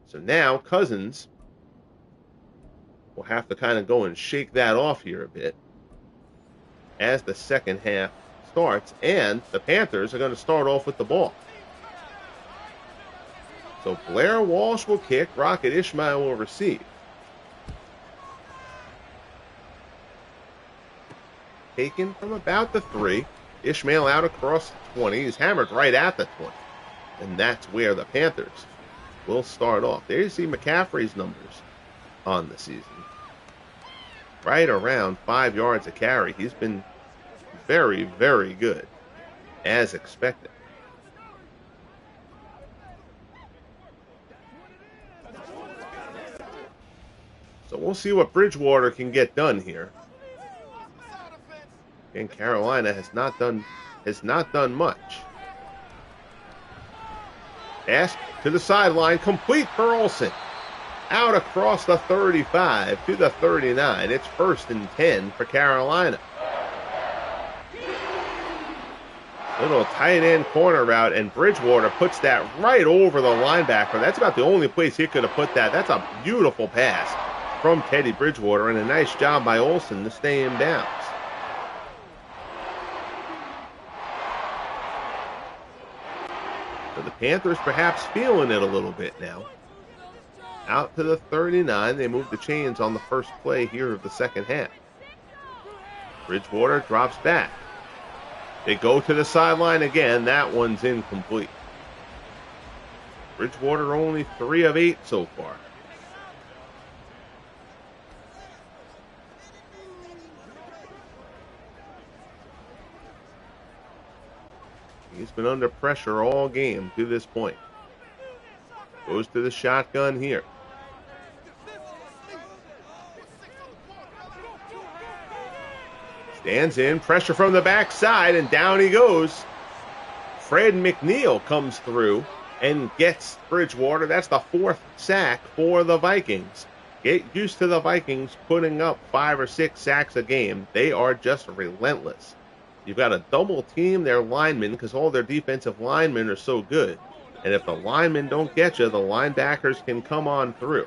S1: So now Cousins will have to kind of go and shake that off here a bit as the second half starts, and the Panthers are going to start off with the ball. So Blair Walsh will kick, Rocket Ishmael will receive. Taken from about the 3. Ishmael out across the 20. He's hammered right at the 20. And that's where the Panthers will start off. There you see McCaffrey's numbers on the season. Right around 5 yards a carry. He's been very, very good, as expected. So we'll see what Bridgewater can get done here. And Carolina has not done much. Pass to the sideline, complete for Olsen. Out across the 35 to the 39. It's 1st and 10 for Carolina. Little tight end corner route, and Bridgewater puts that right over the linebacker. That's about the only place he could have put that. That's a beautiful pass from Teddy Bridgewater, and a nice job by Olsen to stay in bounds. So the Panthers perhaps feeling it a little bit now. Out to the 39. They move the chains on the first play here of the second half. Bridgewater drops back. They go to the sideline again. That one's incomplete. Bridgewater only 3 of 8 so far. He's been under pressure all game to this point. Goes to the shotgun here. Stands in, pressure from the backside, and down he goes. Fred McNeil comes through and gets Bridgewater. That's the 4th sack for the Vikings. Get used to the Vikings putting up 5 or 6 sacks a game. They are just relentless. You've got to double team their linemen because all their defensive linemen are so good. And if the linemen don't get you, the linebackers can come on through.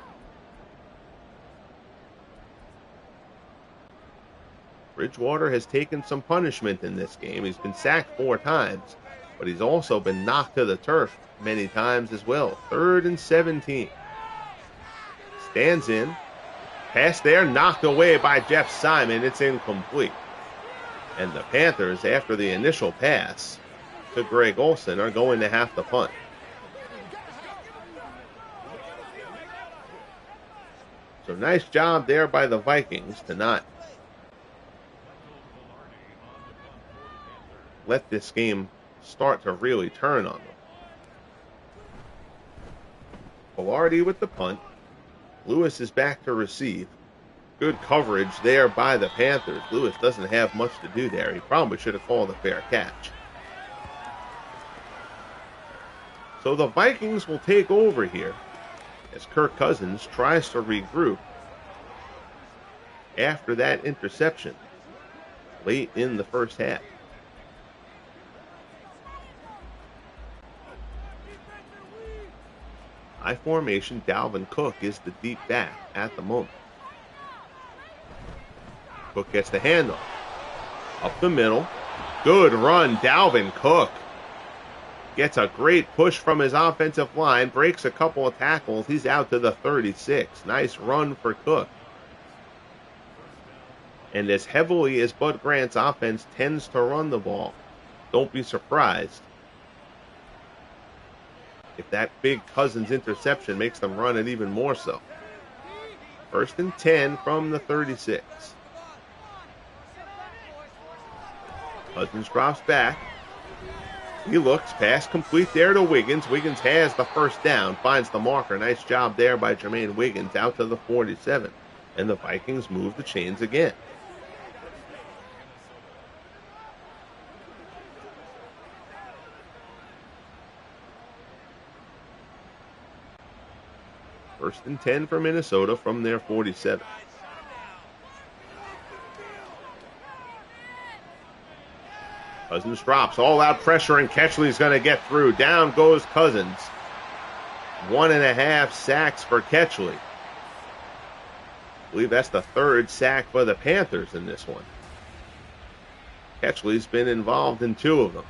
S1: Bridgewater has taken some punishment in this game. He's been sacked 4 times, but he's also been knocked to the turf many times as well. 3rd and 17. Stands in. Pass there, knocked away by Jeff Simon. It's incomplete. And the Panthers, after the initial pass to Greg Olsen, are going to have to punt. So nice job there by the Vikings to not let this game start to really turn on them. Velarde with the punt. Lewis is back to receive. Good coverage there by the Panthers. Lewis doesn't have much to do there. He probably should have called a fair catch. So the Vikings will take over here as Kirk Cousins tries to regroup after that interception late in the first half. High formation, Dalvin Cook is the deep back at the moment. Cook gets the handoff. Up the middle. Good run, Dalvin Cook. Gets a great push from his offensive line. Breaks a couple of tackles. He's out to the 36. Nice run for Cook. And as heavily as Bud Grant's offense tends to run the ball, don't be surprised if that big Cousins interception makes them run it even more so. 1st and 10 from the 36. Cousins drops back. He looks, pass complete there to Wiggins. Wiggins has the first down, finds the marker. Nice job there by Jermaine Wiggins out to the 47. And the Vikings move the chains again. First and 10 for Minnesota from their 47. Cousins drops, all out pressure, and Ketchley's going to get through. Down goes Cousins. 1.5 sacks for Ketchley. I believe that's the 3rd sack for the Panthers in this one. Ketchley's been involved in 2 of them.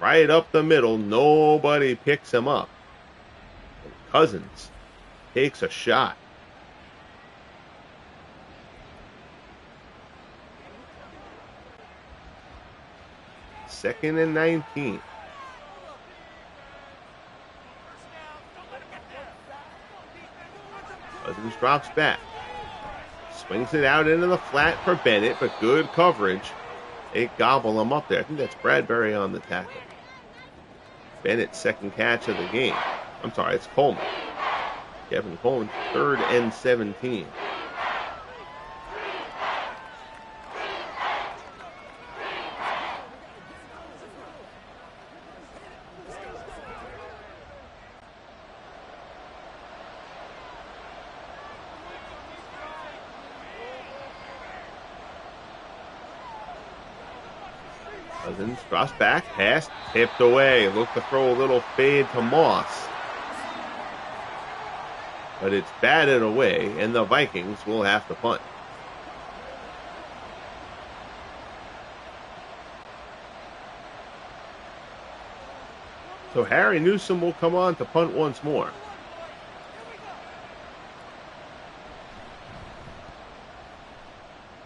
S1: Right up the middle, nobody picks him up. And Cousins takes a shot. Second and 19. Cousins drops back. Swings it out into the flat for Bennett, but good coverage. They gobble him up there. I think that's Bradbury on the tackle. Bennett's second catch of the game. I'm sorry, it's Coleman. Kevin Coleman, 3rd and 17. Cousins drops back, pass, tipped away. Look to throw a little fade to Moss. But it's batted away, and the Vikings will have to punt. So Harry Newsom will come on to punt once more.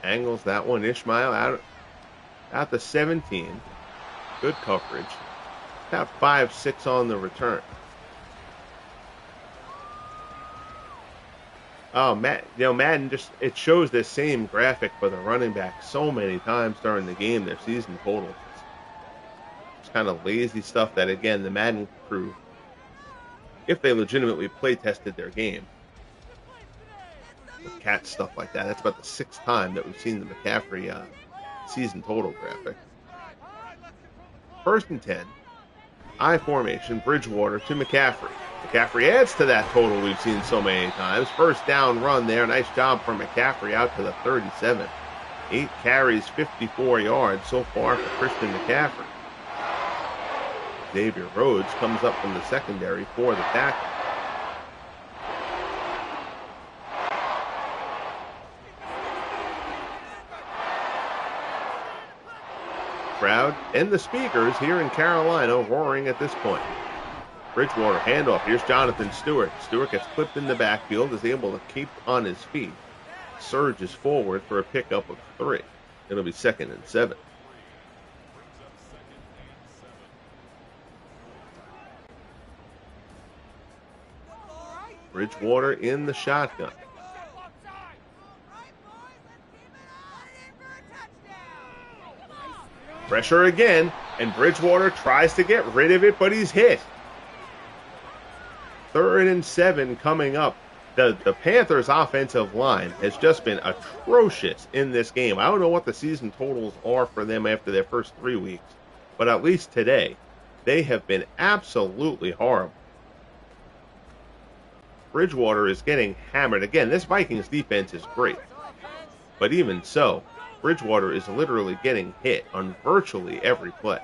S1: Angles that one. Ishmael out to 17. Good coverage. About 5-6 on the return. Oh, Madden it shows this same graphic for the running back so many times during the game, their season total. It's kind of lazy stuff that, again, the Madden crew, if they legitimately play tested their game, with cat stuff like that. That's about the 6th time that we've seen the McCaffrey season total graphic. 1st and 10. I formation, Bridgewater to McCaffrey. McCaffrey adds to that total we've seen so many times. First down run there. Nice job from McCaffrey out to the 37. 8 carries, 54 yards so far for Christian McCaffrey. Xavier Rhodes comes up from the secondary for the tackle. Crowd and the speakers here in Carolina roaring at this point. Bridgewater handoff. Here's Jonathan Stewart. Stewart gets clipped in the backfield, is able to keep on his feet. Surges forward for a pickup of 3. It'll be 2nd and 7. Bridgewater in the shotgun. Pressure again, and Bridgewater tries to get rid of it, but he's hit. 3rd and 7 coming up. The Panthers' offensive line has just been atrocious in this game. I don't know what the season totals are for them after their first 3 weeks, but at least today, they have been absolutely horrible. Bridgewater is getting hammered. Again, this Vikings defense is great, but even so, Bridgewater is literally getting hit on virtually every play.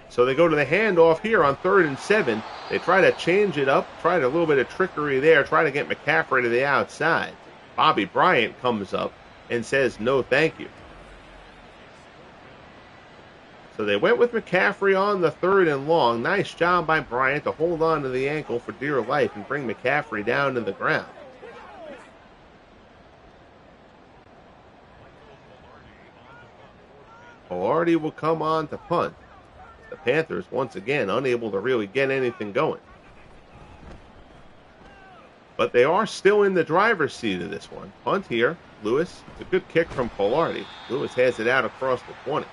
S1: So they go to the handoff here on 3rd and 7. They try to change it up, tried a little bit of trickery there, try to get McCaffrey to the outside. Bobby Bryant comes up and says, no, thank you. So they went with McCaffrey on the 3rd and long. Nice job by Bryant to hold on to the ankle for dear life and bring McCaffrey down to the ground. Velarde will come on to punt. The Panthers, once again, unable to really get anything going. But they are still in the driver's seat of this one. Punt here. Lewis, it's a good kick from Velarde. Lewis has it out across the 20.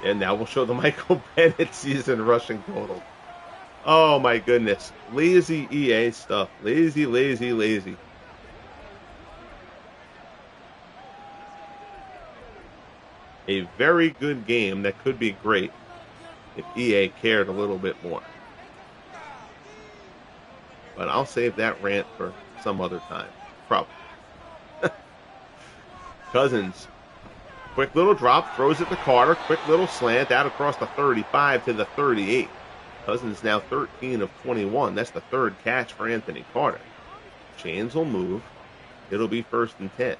S1: And now we'll show the Michael Bennett season rushing total. Oh, my goodness. Lazy EA stuff. Lazy, lazy, lazy. A very good game that could be great if EA cared a little bit more. But I'll save that rant for some other time. Probably. Cousins. Quick little drop. Throws it to Carter. Quick little slant out across the 35 to the 38. Cousins now 13 of 21. That's the 3rd catch for Anthony Carter. Chains will move. It'll be 1st and 10.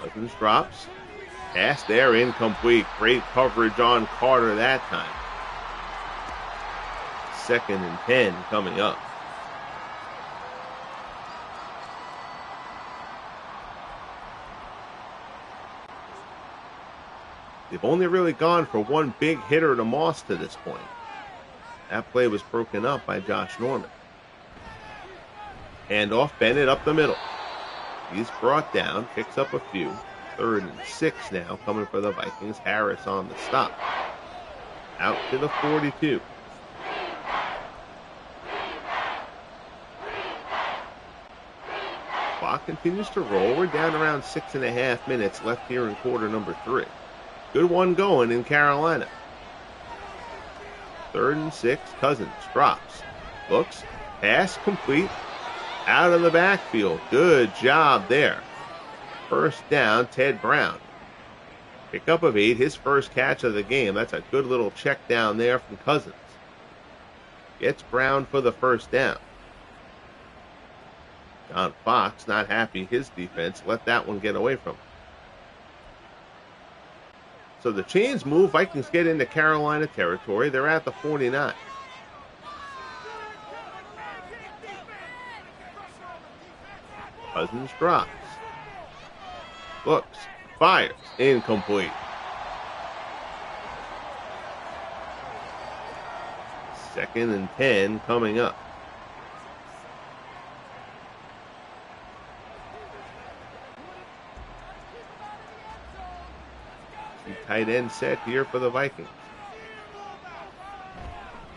S1: Cousins drops. Pass there, incomplete. Great coverage on Carter that time. 2nd and 10 coming up. They've only really gone for one big hitter to Moss to this point. That play was broken up by Josh Norman. Handoff, Bennett up the middle. He's brought down, picks up a few. 3rd and 6 now coming for the Vikings. Harris on the stop. Out to the 42. Clock continues to roll. We're down around 6.5 minutes left here in quarter number 3. Good one going in Carolina. 3rd and 6. Cousins drops. Looks. Pass complete. Out of the backfield. Good job there. First down, Ted Brown. Pickup of 8. His first catch of the game. That's a good little check down there from Cousins. Gets Brown for the first down. John Fox not happy. His defense let that one get away from him. So the chains move. Vikings get into Carolina territory. They're at the 49. Cousins drops. Looks. Fires. Incomplete. Second and 10 coming up. Tight end set here for the Vikings.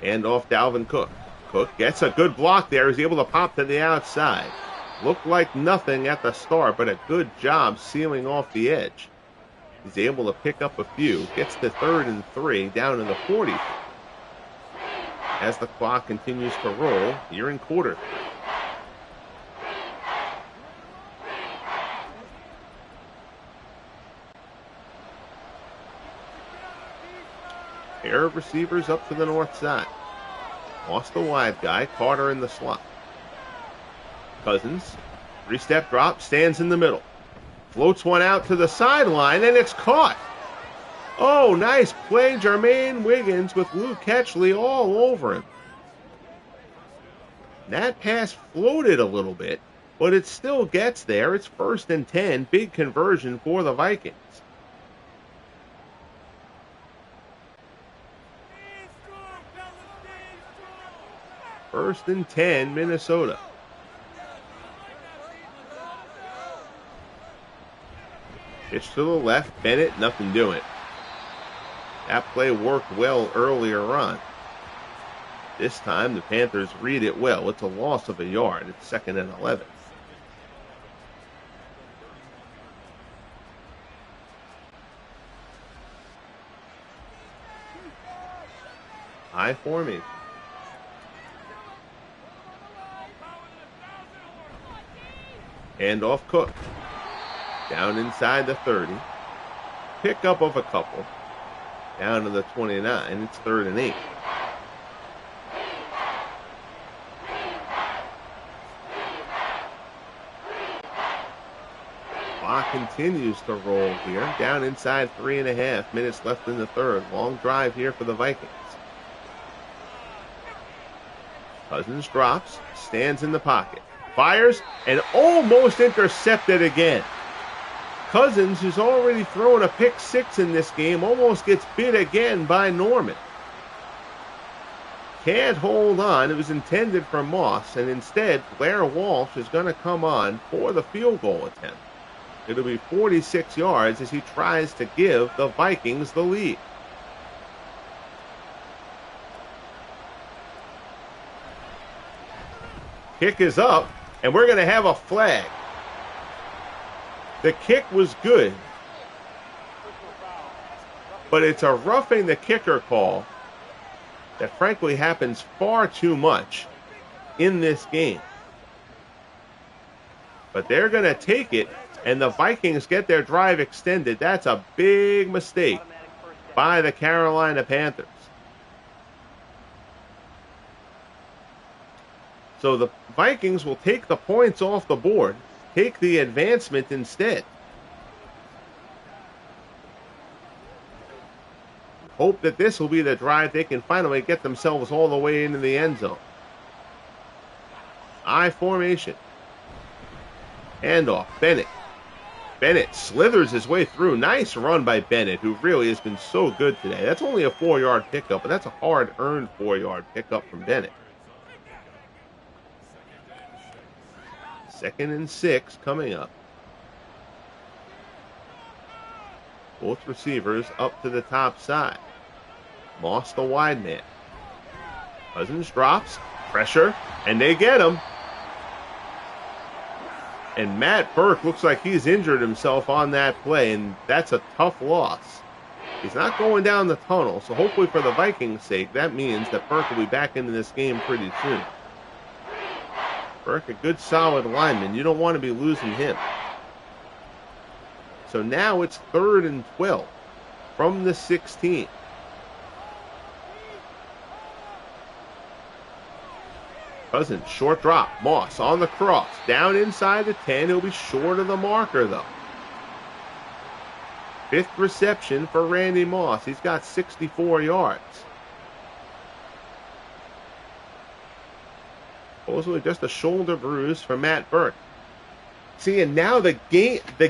S1: Hand off Dalvin Cook. Cook gets a good block there. He's able to pop to the outside. Looked like nothing at the start, but a good job sealing off the edge. He's able to pick up a few. Gets to 3rd and 3 down in the 40. As the clock continues to roll here in quarter 3. Pair of receivers up to the north side. Lost the wide guy. Carter in the slot. Cousins. 3-step drop. Stands in the middle. Floats one out to the sideline, and it's caught. Oh, nice play. Jermaine Wiggins with Luke Ketchley all over him. That pass floated a little bit, but it still gets there. It's 1st and 10. Big conversion for the Vikings. 1st and 10, Minnesota. Pitch to the left. Bennett, nothing doing. That play worked well earlier on. This time the Panthers read it well. It's a loss of a yard. It's 2nd and 11. High formation. Hand off Cook. Down inside the 30. Pickup of a couple. Down to the 29. It's 3rd and 8. Clock continues to roll here. Down inside 3.5 minutes left in the 3rd. Long drive here for the Vikings. Cousins drops. Stands in the pocket. Fires and almost intercepted again. Cousins, who's already thrown a pick 6 in this game, almost gets bit again by Norman. Can't hold on. It was intended for Moss, and instead, Blair Walsh is going to come on for the field goal attempt. It'll be 46 yards as he tries to give the Vikings the lead. Kick is up, and we're going to have a flag. The kick was good, but it's a roughing the kicker call that frankly happens far too much in this game. But they're going to take it, and the Vikings get their drive extended. That's a big mistake by the Carolina Panthers. So the Vikings will take the points off the board, take the advancement instead. Hope that this will be the drive they can finally get themselves all the way into the end zone. I formation. Handoff. Bennett. Bennett slithers his way through. Nice run by Bennett, who really has been so good today. That's only a 4-yard pickup, but that's a hard-earned 4-yard pickup from Bennett. 2nd and 6 coming up. Both receivers up to the top side. Moss the wide man. Cousins drops, pressure, and they get him. And Matt Burke looks like he's injured himself on that play, and that's a tough loss. He's not going down the tunnel, so hopefully for the Vikings' sake, that means that Burke will be back into this game pretty soon. Burke, a good solid lineman. You don't want to be losing him. So now it's 3rd and 12 from the 16. Cousins, short drop. Moss on the cross. Down inside the 10. He'll be short of the marker, though. 5th reception for Randy Moss. He's got 64 yards. Supposedly just a shoulder bruise for Matt Burke. See, and now the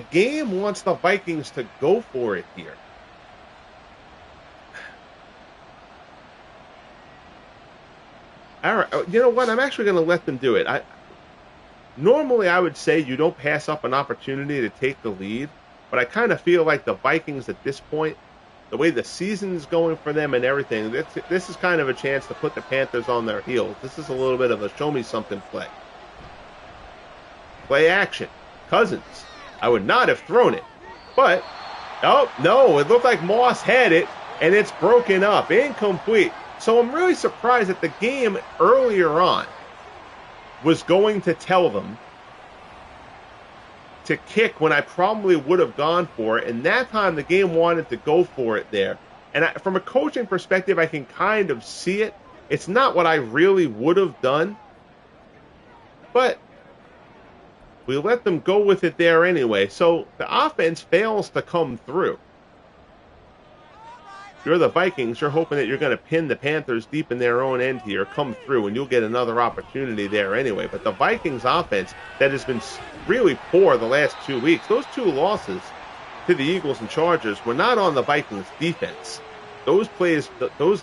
S1: game wants the Vikings to go for it here. All right, you know what? I'm actually going to let them do it. Normally I would say you don't pass up an opportunity to take the lead, but I kind of feel like the Vikings at this point, the way the season's going for them and everything, this is kind of a chance to put the Panthers on their heels. This is a little bit of a show-me-something play. Play action. Cousins. I would not have thrown it, but, oh, no, it looked like Moss had it, and it's broken up. Incomplete. So I'm really surprised that the game earlier on was going to tell them to kick when I probably would have gone for it. And that time the game wanted to go for it there. And from a coaching perspective, I can kind of see it. It's not what I really would have done. But we let them go with it there anyway. So the offense fails to come through. If you're the Vikings, you're hoping that you're going to pin the Panthers deep in their own end here, come through, and you'll get another opportunity there anyway. But the Vikings offense that has been really poor the last 2 weeks, those 2 losses to the Eagles and Chargers were not on the Vikings defense. Those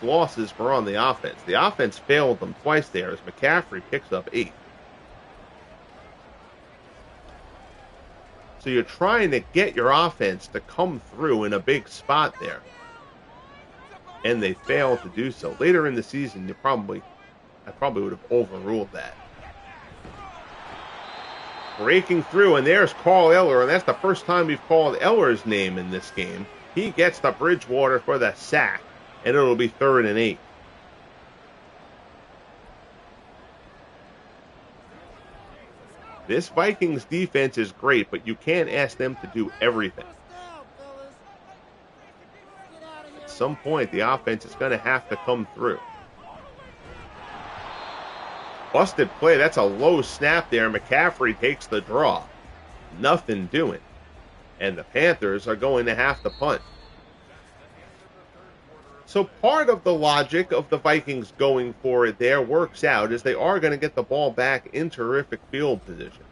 S1: losses were on the offense. The offense failed them twice there as McCaffrey picks up 8. So you're trying to get your offense to come through in a big spot there. And they failed to do so. Later in the season, I probably would have overruled that. Breaking through, and there's Carl Eller, and that's the first time we've called Eller's name in this game. He gets the Bridgewater for the sack, and it'll be 3rd and 8. This Vikings defense is great, but you can't ask them to do everything. At some point, the offense is going to have to come through. Busted play. That's a low snap there. McCaffrey takes the draw. Nothing doing. And the Panthers are going to have to punt. So part of the logic of the Vikings going for it there works out, as they are going to get the ball back in terrific field position.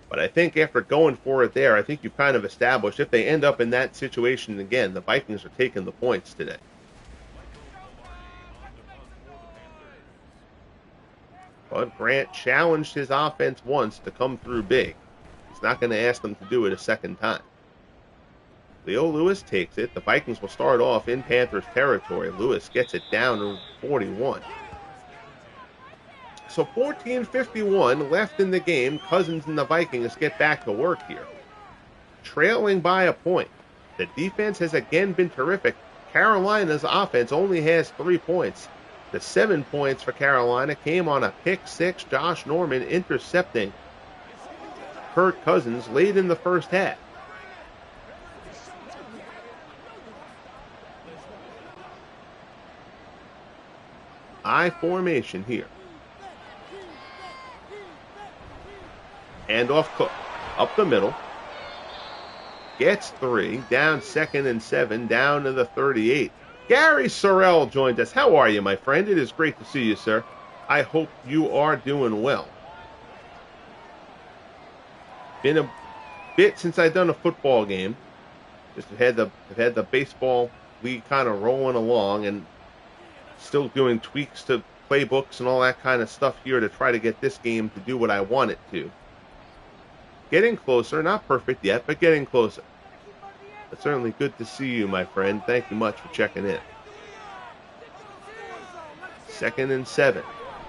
S1: But I think after going for it there, I think you've kind of established if they end up in that situation again, the Vikings are taking the points today. But Grant challenged his offense once to come through big. He's not going to ask them to do it a second time. Leo Lewis takes it. The Vikings will start off in Panthers territory. Lewis gets it down to 41. So 14:51 left in the game. Cousins and the Vikings get back to work here. Trailing by a point. The defense has again been terrific. Carolina's offense only has 3 points. The 7 points for Carolina came on a pick six. Josh Norman intercepting Kirk Cousins late in the first half. I formation here. Handoff Cook. Up the middle. Gets 3. Down 2nd and 7. Down to the 38. Gary Sorrell joined us. How are you, my friend? It is great to see you, sir. I hope you are doing well. Been bit since I've done a football game. Just have had the baseball league kind of rolling along, and still doing tweaks to playbooks and all that kind of stuff here to try to get this game to do what I want it to. Getting closer, not perfect yet, but getting closer. But certainly good to see you, my friend. Thank you much for checking in. 2nd and 7.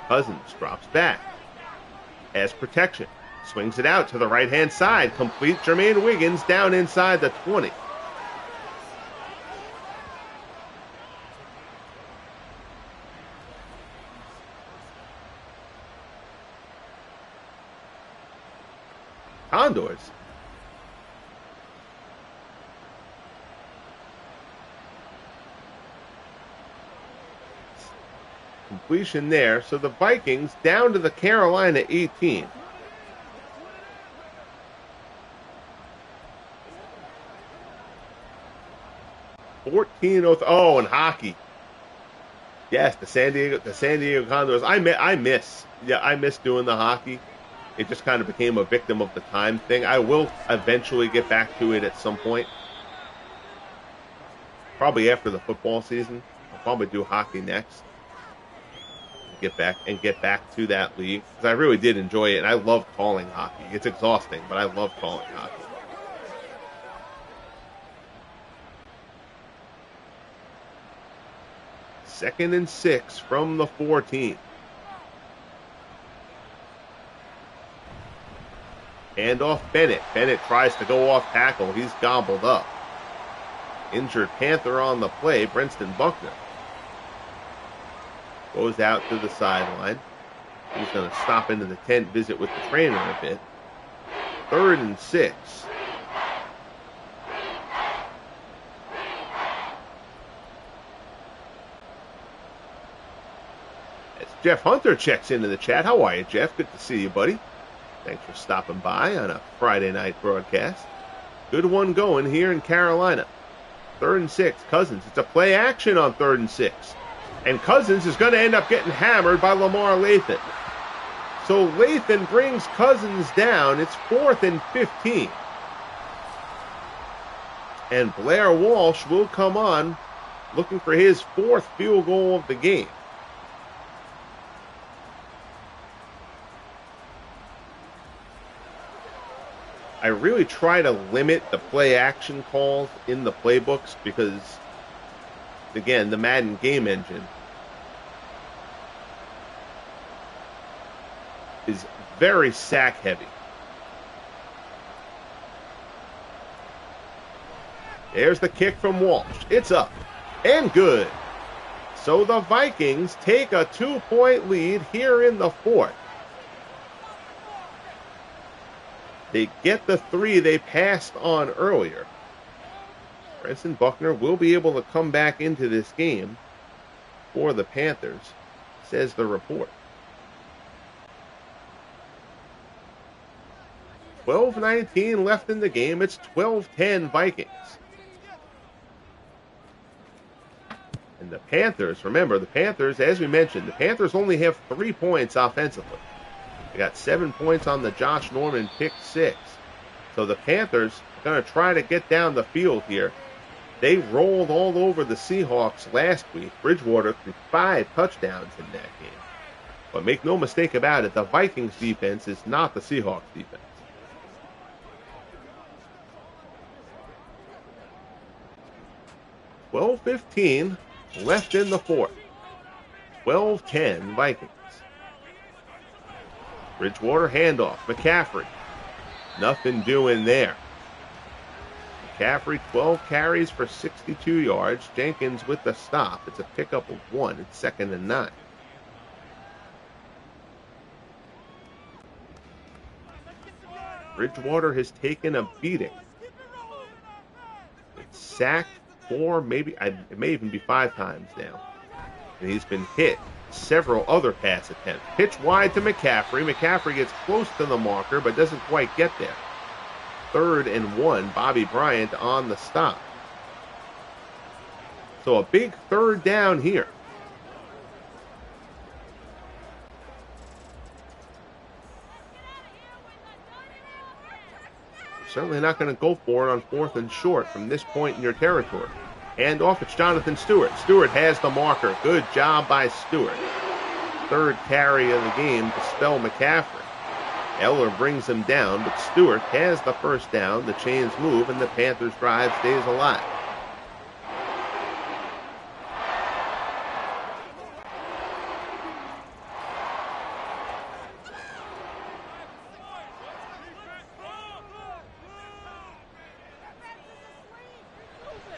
S1: Cousins drops back. Has protection. Swings it out to the right-hand side. Complete. Jermaine Wiggins down inside the 20. Condors. Completion there. So the Vikings down to the Carolina 18. Oh, and hockey. Yes, the San Diego Condors. I miss doing the hockey. It just kind of became a victim of the time thing. I will eventually get back to it at some point. Probably after the football season. I'll probably do hockey next. Get back to that league. Because I really did enjoy it, and I love calling hockey. It's exhausting, but I love calling hockey. Second and 6 from the 14. Hand off Bennett. Bennett tries to go off tackle. He's gobbled up. Injured Panther on the play, Brenston Buckner. Goes out to the sideline. He's going to stop into the tent, visit with the trainer a bit. 3rd and 6. As Jeff Hunter checks into the chat. How are you, Jeff? Good to see you, buddy. Thanks for stopping by on a Friday night broadcast. Good one going here in Carolina. 3rd and 6. Cousins. It's a play action on 3rd and 6. And Cousins is going to end up getting hammered by Lamar Lathan. So Lathan brings Cousins down. It's 4th and 15. And Blair Walsh will come on looking for his 4th field goal of the game. I really try to limit the play action calls in the playbooks because, again, the Madden game engine is very sack heavy. There's the kick from Walsh. It's up and good. So the Vikings take a 2-point lead here in the 4th. They get the 3 they passed on earlier. Brenston Buckner will be able to come back into this game for the Panthers, says the report. 12:19 left in the game. It's 12-10 Vikings. And the Panthers, remember, the Panthers, as we mentioned, the Panthers only have 3 points offensively. They got 7 points on the Josh Norman pick 6. So the Panthers are going to try to get down the field here. They rolled all over the Seahawks last week. Bridgewater threw 5 touchdowns in that game. But make no mistake about it, the Vikings defense is not the Seahawks defense. $12:15 left in the 4th. 12-10 Vikings. Bridgewater handoff. McCaffrey. Nothing doing there. McCaffrey, 12 carries for 62 yards. Jenkins with the stop. It's a pickup of 1. It's 2nd and 9. Bridgewater has taken a beating. It's sacked 4, maybe, it may even be 5 times now. And he's been hit several other pass attempts. Pitch wide to McCaffrey. McCaffrey gets close to the marker, but doesn't quite get there. 3rd and 1. Bobby Bryant on the stop. So a big 3rd down here. certainly not going to go for it on 4th and short from this point in your territory. Hand off, it's Jonathan Stewart. Stewart has the marker. Good job by Stewart. 3rd carry of the game to spell McCaffrey. Eller brings him down, but Stewart has the first down. The chains move, and the Panthers drive stays alive.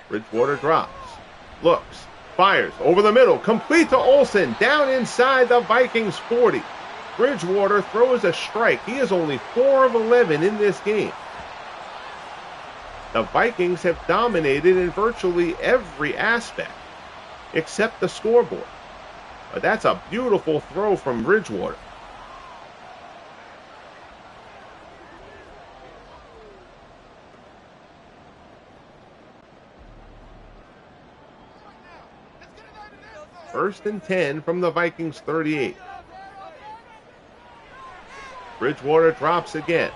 S1: Bridgewater drops, looks, fires, over the middle, complete to Olsen, down inside the Vikings 40. Bridgewater throws a strike. He is only 4 of 11 in this game. The Vikings have dominated in virtually every aspect except the scoreboard. But that's a beautiful throw from Bridgewater. First and 10 from the Vikings 38. Bridgewater drops again.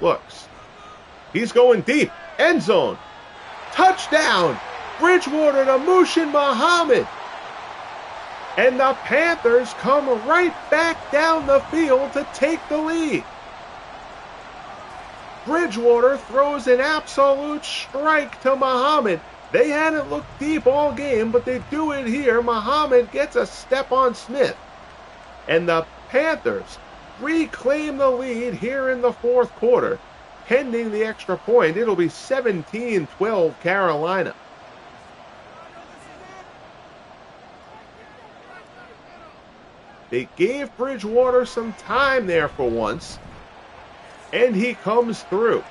S1: Looks. He's going deep. End zone. Touchdown. Bridgewater to Mushin Muhammad. And the Panthers come right back down the field to take the lead. Bridgewater throws an absolute strike to Muhammad. They hadn't looked deep all game, but they do it here. Muhammad gets a step on Smith. And the Panthers reclaim the lead here in the 4th quarter. Pending the extra point, it'll be 17-12 Carolina. They gave Bridgewater some time there for once, and he comes through.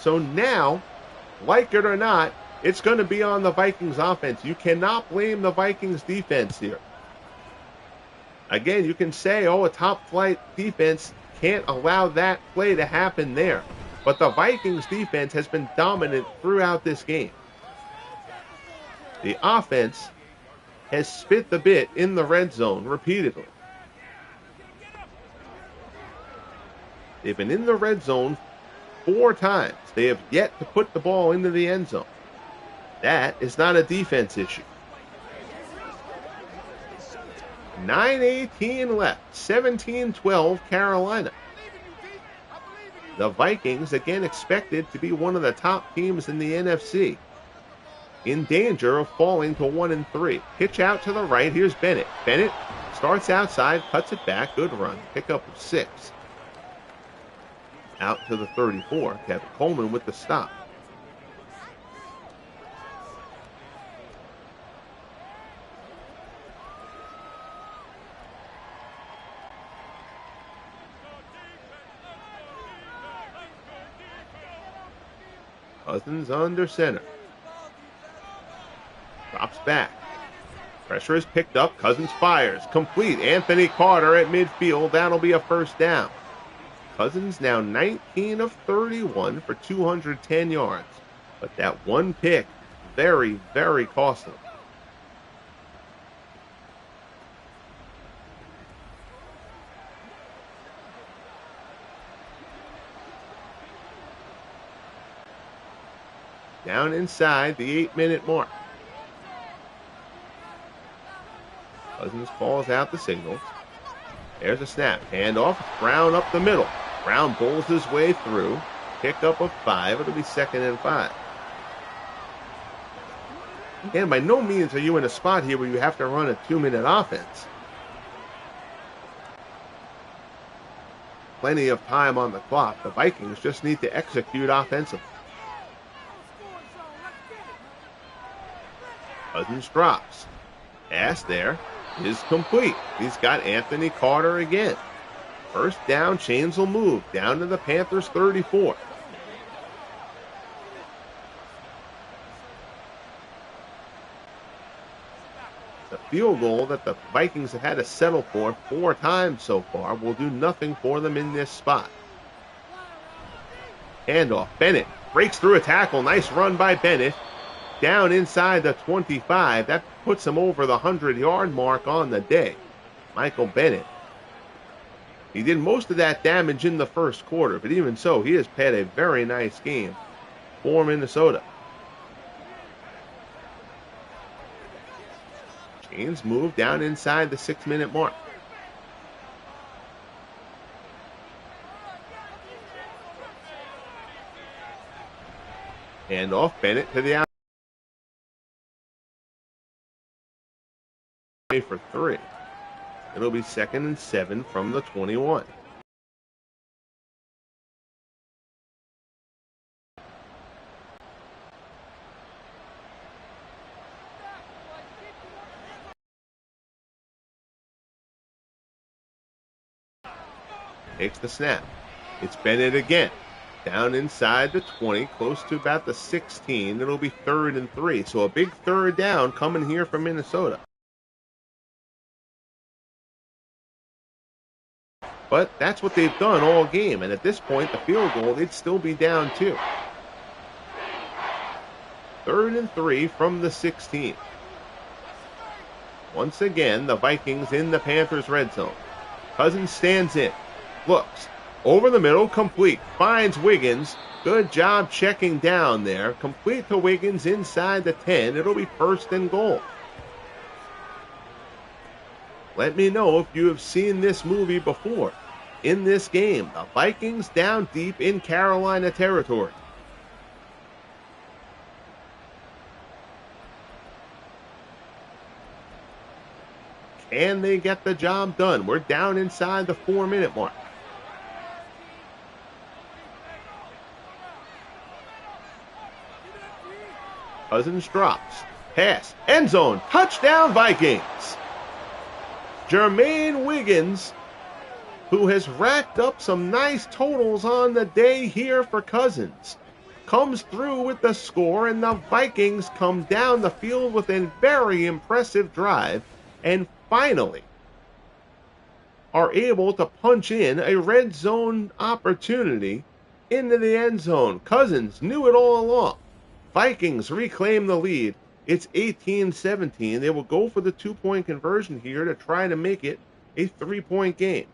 S1: So now, like it or not, it's going to be on the Vikings offense. You cannot blame the Vikings defense here. Again, you can say, oh, a top-flight defense can't allow that play to happen there. But the Vikings defense has been dominant throughout this game. The offense has spit the bit in the red zone repeatedly. They've been in the red zone 4 times. They have yet to put the ball into the end zone. That is not a defense issue. 9:18 left. 17-12 Carolina. The Vikings again expected to be one of the top teams in the NFC. In danger of falling to 1-3. Pitch out to the right. Here's Bennett. Bennett starts outside, cuts it back. Good run. Pickup of 6. Out to the 34. Kevin Coleman with the stop. Cousins under center. Drops back. Pressure is picked up. Cousins fires. Complete. Anthony Carter at midfield. That'll be a first down. Cousins now 19 of 31 for 210 yards. But that one pick, very, very costly. Down inside the 8-minute mark. Cousins calls out the signals. There's a snap. Handoff. Brown up the middle. Brown bowls his way through. Pickup of 5. It'll be 2nd and 5. Again, by no means are you in a spot here where you have to run a 2-minute offense. Plenty of time on the clock. The Vikings just need to execute offensively. Cousins drops. Pass there is complete. He's got Anthony Carter again. First down, chains will move down to the Panthers 34. The field goal that the Vikings have had to settle for 4 times so far will do nothing for them in this spot. Handoff. Bennett breaks through a tackle. Nice run by Bennett. Down inside the 25. That puts him over the 100-yard mark on the day. Michael Bennett He did most of that damage in the first quarter, but even so, he has had a very nice game for Minnesota. Chains move down inside the 6-minute mark. Hand off Bennett to the outside for 3. It'll be 2nd and 7 from the 21. Takes the snap. It's Bennett again. Down inside the 20, close to about the 16. It'll be 3rd and 3. So a big 3rd down coming here from Minnesota. But that's what they've done all game. And at this point, the field goal, they'd still be down 2. 3rd and 3 from the 16. Once again, the Vikings in the Panthers' red zone. Cousins stands in. Looks. Over the middle, complete. Finds Wiggins. Good job checking down there. Complete to Wiggins inside the 10. It'll be 1st and goal. Let me know if you have seen this movie before. In this game, the Vikings down deep in Carolina territory. Can they get the job done? We're down inside the 4-minute mark. Cousins drops. Pass. End zone. Touchdown Vikings. Jermaine Wiggins, who has racked up some nice totals on the day here for Cousins, comes through with the score, and the Vikings come down the field with a very impressive drive and finally are able to punch in a red zone opportunity into the end zone. Cousins knew it all along. Vikings reclaim the lead. It's 18-17. They will go for the 2-point conversion here to try to make it a 3-point game.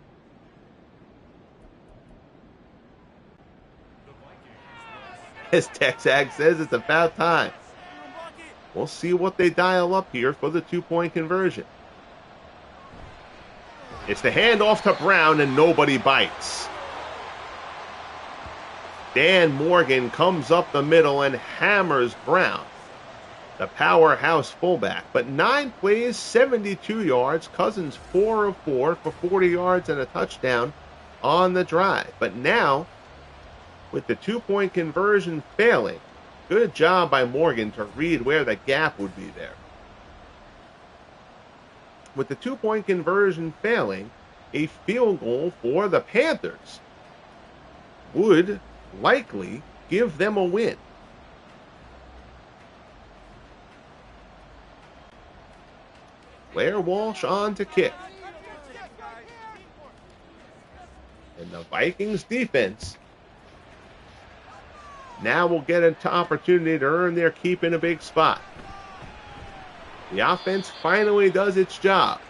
S1: As Texag says, it's about time. We'll see what they dial up here for the 2-point conversion. It's the handoff to Brown, and nobody bites. Dan Morgan comes up the middle and hammers Brown, the powerhouse fullback. But 9 plays, 72 yards. Cousins 4 of 4 for 40 yards and a touchdown on the drive. But now, with the 2-point conversion failing, good job by Morgan to read where the gap would be there. With the 2-point conversion failing, a field goal for the Panthers would likely give them a win. Blair Walsh on to kick. And the Vikings defense now will get an opportunity to earn their keep in a big spot. The offense finally does its job.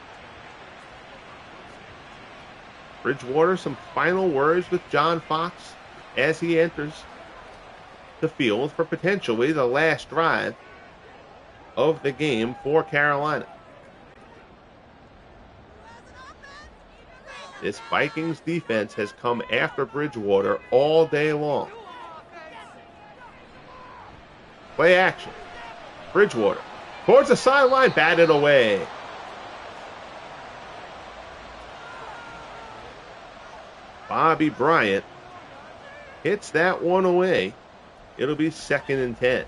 S1: Bridgewater, some final words with John Fox as he enters the field for potentially the last drive of the game for Carolina. This Vikings defense has come after Bridgewater all day long. Play action. Bridgewater towards the sideline, batted away. Bobby Bryant hits that one away. It'll be 2nd and 10.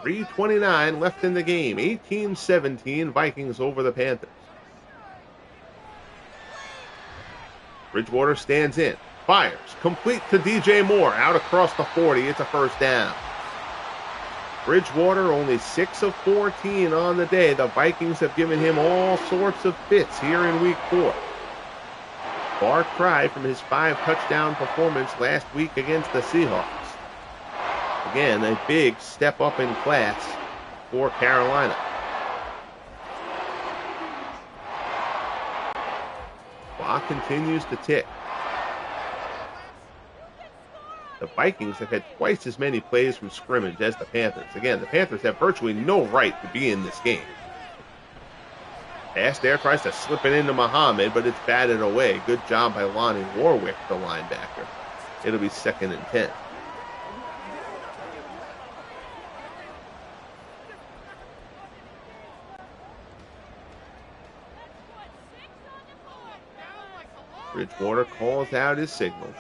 S1: .329 left in the game. 18-17, Vikings over the Panthers. Bridgewater stands in, fires, complete to DJ Moore, out across the 40. It's a 1st down. Bridgewater only 6 of 14 on the day. The Vikings have given him all sorts of fits here in week 4. Far cry from his 5-touchdown performance last week against the Seahawks. Again, a big step up in class for Carolina. Clock continues to tick. The Vikings have had twice as many plays from scrimmage as the Panthers. Again, the Panthers have virtually no right to be in this game. Pass there, tries to slip it into Muhammad, but it's batted away. Good job by Lonnie Warwick, the linebacker. It'll be 2nd and 10. Bridgewater calls out his signals.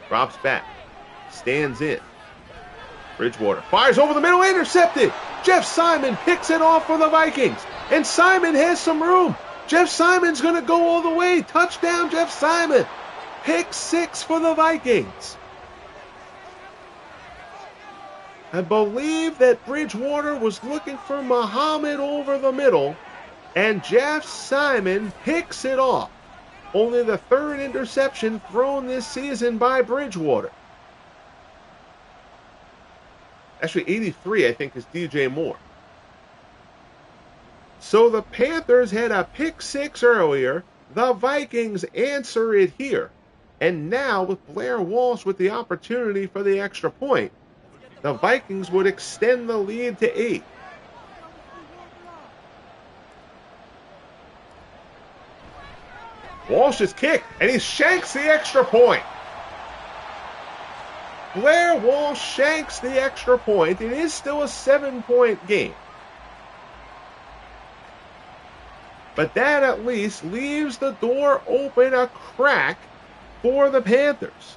S1: Drops back. Stands in. Bridgewater fires over the middle, intercepted. Jeff Simon picks it off for the Vikings. And Simon has some room. Jeff Simon's going to go all the way. Touchdown, Jeff Simon. Pick 6 for the Vikings. I believe that Bridgewater was looking for Muhammad over the middle. And Jeff Simon picks it off. Only the 3rd interception thrown this season by Bridgewater. Actually, 83, I think, is DJ Moore. So the Panthers had a pick 6 earlier. The Vikings answer it here. And now, with Blair Walsh with the opportunity for the extra point, the Vikings would extend the lead to 8. Walsh's kick, and he shanks the extra point. Blair Walsh shanks the extra point. It is still a 7-point game. But that at least leaves the door open a crack for the Panthers.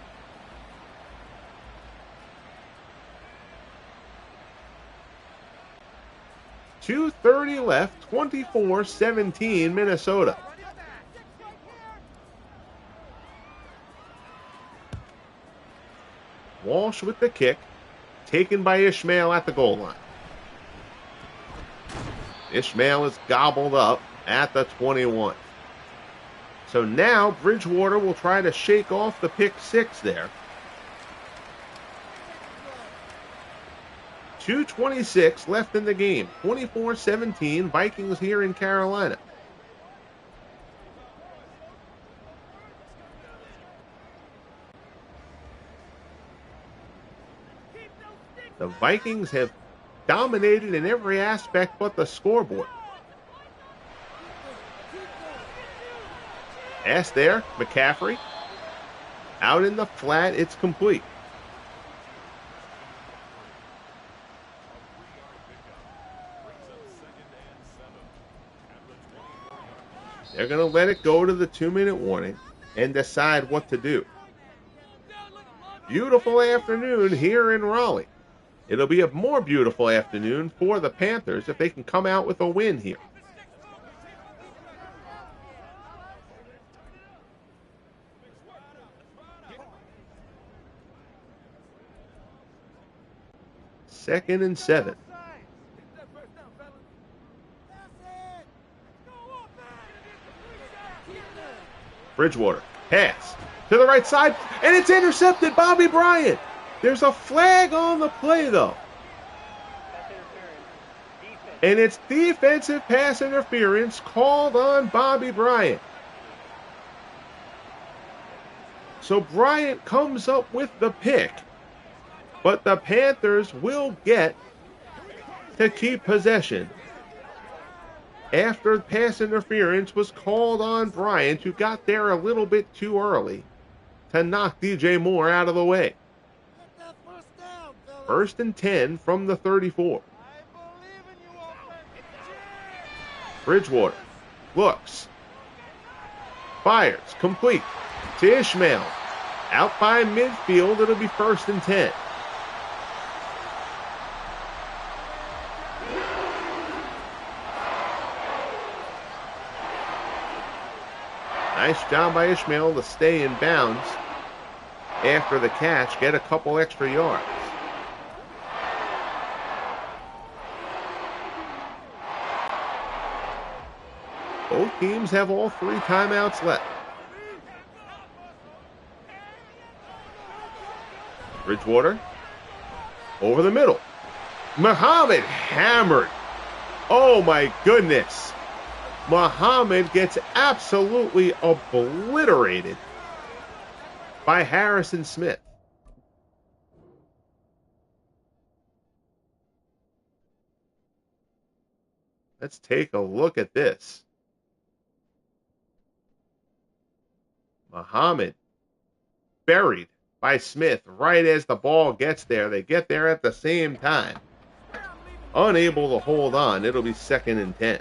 S1: .230 left, 24-17 Minnesota. Walsh with the kick, taken by Ishmael at the goal line. Ishmael is gobbled up at the 21. So now Bridgewater will try to shake off the pick 6 there. 2:26 left in the game. 24-17, Vikings here in Carolina. The Vikings have dominated in every aspect but the scoreboard. Pass there, McCaffrey. Out in the flat, it's complete. They're going to let it go to the 2-minute warning and decide what to do. Beautiful afternoon here in Raleigh. It'll be a more beautiful afternoon for the Panthers if they can come out with a win here. Second and 7. Bridgewater, pass to the right side, and it's intercepted. Bobby Bryant. There's a flag on the play, though. And it's defensive pass interference called on Bobby Bryant. So Bryant comes up with the pick, but the Panthers will get to keep possession after pass interference was called on Bryant, who got there a little bit too early to knock DJ Moore out of the way. 1st and 10 from the 34. Bridgewater looks, fires, complete to Ishmael. Out by midfield, it'll be 1st and 10. Nice job by Ishmael to stay in bounds after the catch, get a couple extra yards. Both teams have all 3 timeouts left. Bridgewater over the middle. Muhammad hammered. Oh my goodness. Muhammad gets absolutely obliterated by Harrison Smith. Let's take a look at this. Muhammad buried by Smith right as the ball gets there. They get there at the same time. Unable to hold on. It'll be 2nd and 10.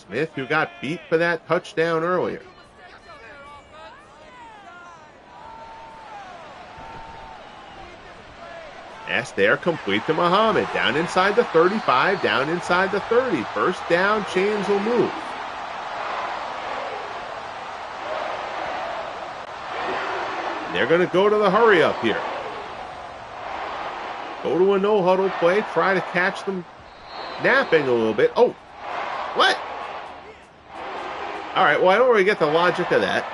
S1: Smith, who got beat for that touchdown earlier. Pass there, complete to Muhammad. Down inside the 35, down inside the 30. First down, chains will move. They're going to go to the hurry up here. Go to a no-huddle play, try to catch them napping a little bit. Oh, what? All right, well, I don't really get the logic of that.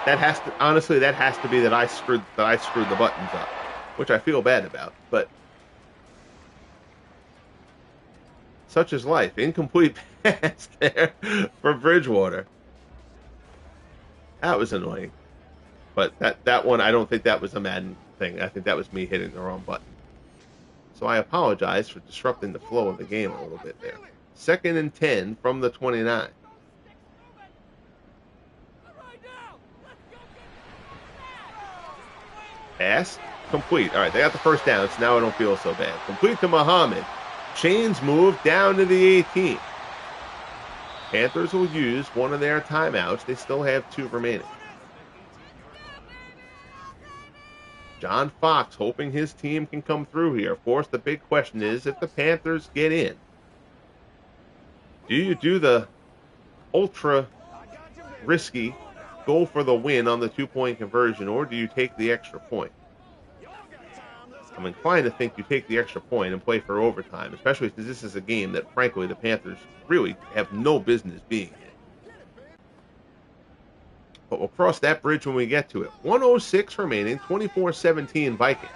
S1: That has to, honestly, that has to be that I screwed the buttons up, which I feel bad about. But such is life. Incomplete pass there for Bridgewater. That was annoying. But that one, I don't think that was a Madden thing. I think that was me hitting the wrong button. So I apologize for disrupting the flow of the game a little bit there. 2nd and 10 from the 29. Pass complete. All right, they got the first down, so now I don't feel so bad. Complete to Muhammad. Chains move down to the 18. Panthers will use one of their timeouts. They still have 2 remaining. John Fox hoping his team can come through here. Of course, the big question is if the Panthers get in, do you do the ultra risky go for the win on the 2-point conversion, or do you take the extra point? I'm inclined to think you take the extra point and play for overtime, especially because this is a game that, frankly, the Panthers really have no business being in. But we'll cross that bridge when we get to it. 1:06 remaining, 24-17 Vikings.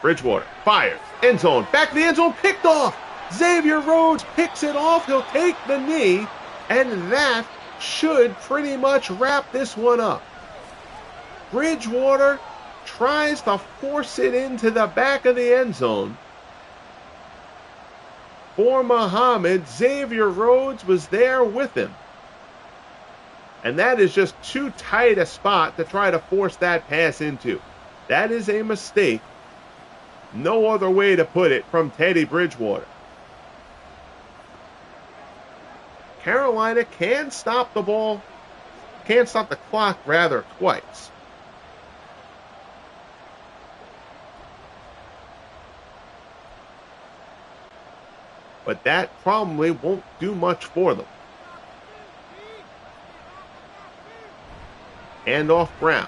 S1: Bridgewater fires, end zone, back to the end zone, picked off. Xavier Rhodes picks it off. He'll take the knee, and that should pretty much wrap this one up. Bridgewater tries to force it into the back of the end zone. For Muhammad, Xavier Rhodes was there with him. And that is just too tight a spot to try to force that pass into. That is a mistake. No other way to put it from Teddy Bridgewater. Carolina can stop the clock rather twice. But that probably won't do much for them. Hand off Brown.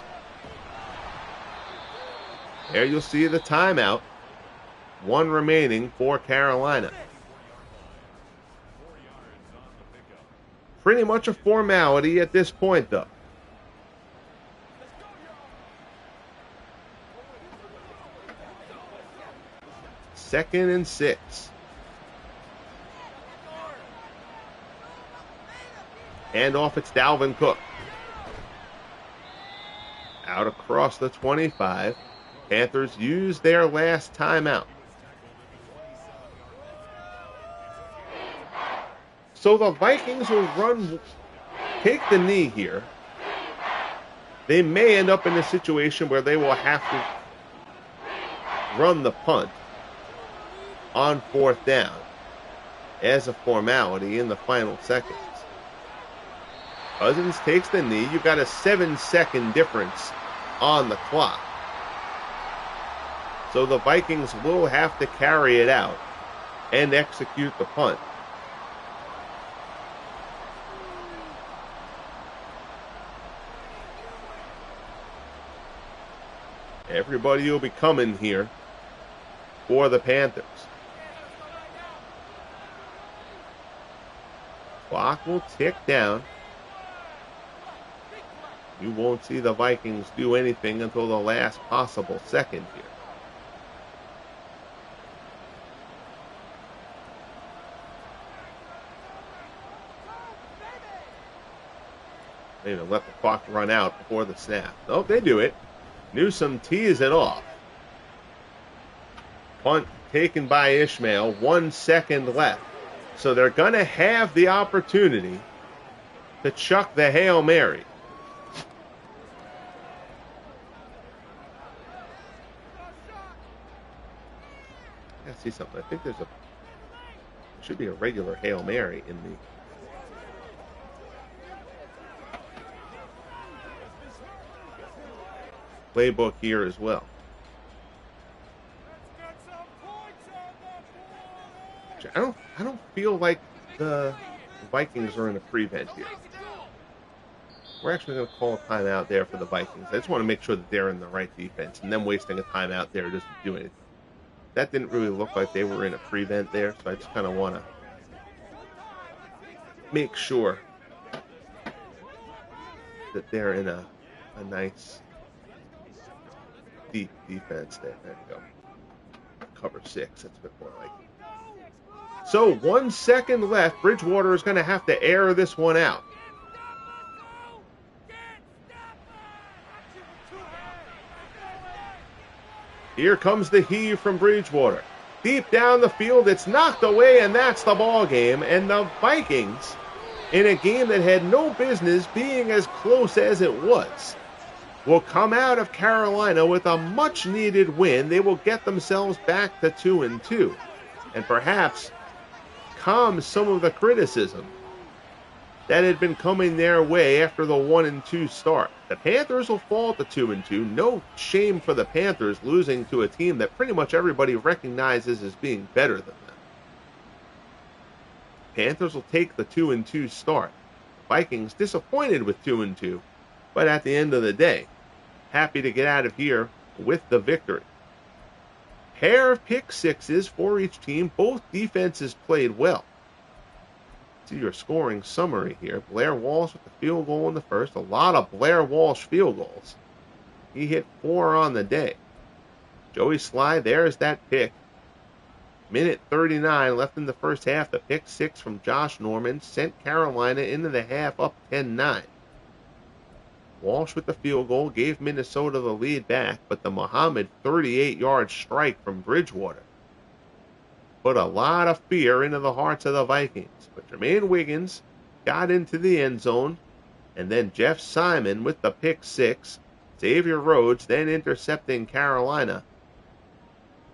S1: There you'll see the timeout. 1 remaining for Carolina. Pretty much a formality at this point, though. Second and 6. Hand off, it's Dalvin Cook. Out across the 25. Panthers use their last timeout. So the Vikings will take the knee here. They may end up in a situation where they will have to run the punt on 4th down as a formality in the final seconds. Cousins takes the knee. You've got a 7-second difference on the clock. So the Vikings will have to carry it out and execute the punt. Everybody will be coming here for the Panthers. Clock will tick down. You won't see the Vikings do anything until the last possible second here. They even let the clock run out before the snap. Nope, they do it. Newsome tees it off. Punt taken by Ishmael. 1 second left. So they're going to have the opportunity to chuck the Hail Mary. I see something. I think there should be a regular Hail Mary in the playbook here as well. I don't feel like the Vikings are in a prevent here. We're actually going to call a timeout there for the Vikings. I just want to make sure that they're in the right defense, and them wasting a timeout there doesn't do anything. That didn't really look like they were in a prevent there, so I just kind of want to make sure that they're in a nice deep defense there. There you go. Cover 6. That's a bit more like it. So 1 second left. Bridgewater is going to have to air this one out. Here comes the heave from Bridgewater. Deep down the field, it's knocked away, and that's the ball game. And the Vikings, in a game that had no business being as close as it was, will come out of Carolina with a much-needed win. They will get themselves back to 2-2, and perhaps calm some of the criticism that had been coming their way after the 1-2 start. The Panthers will fall to 2-2. No shame for the Panthers losing to a team that pretty much everybody recognizes as being better than them. Panthers will take the 2-2 start. Vikings disappointed with 2-2, but at the end of the day, happy to get out of here with the victory. Pair of pick sixes for each team. Both defenses played well. See your scoring summary here. Blair Walsh with the field goal in the first. A lot of Blair Walsh field goals. He hit 4 on the day. Joey Sly, there's that pick. Minute 39 left in the first half. The pick 6 from Josh Norman sent Carolina into the half up 10-9. Walsh with the field goal gave Minnesota the lead back, but the Muhammad 38-yard strike from Bridgewater put a lot of fear into the hearts of the Vikings. But Jermaine Wiggins got into the end zone, and then Jeff Simon with the pick 6. Xavier Rhodes then intercepting Carolina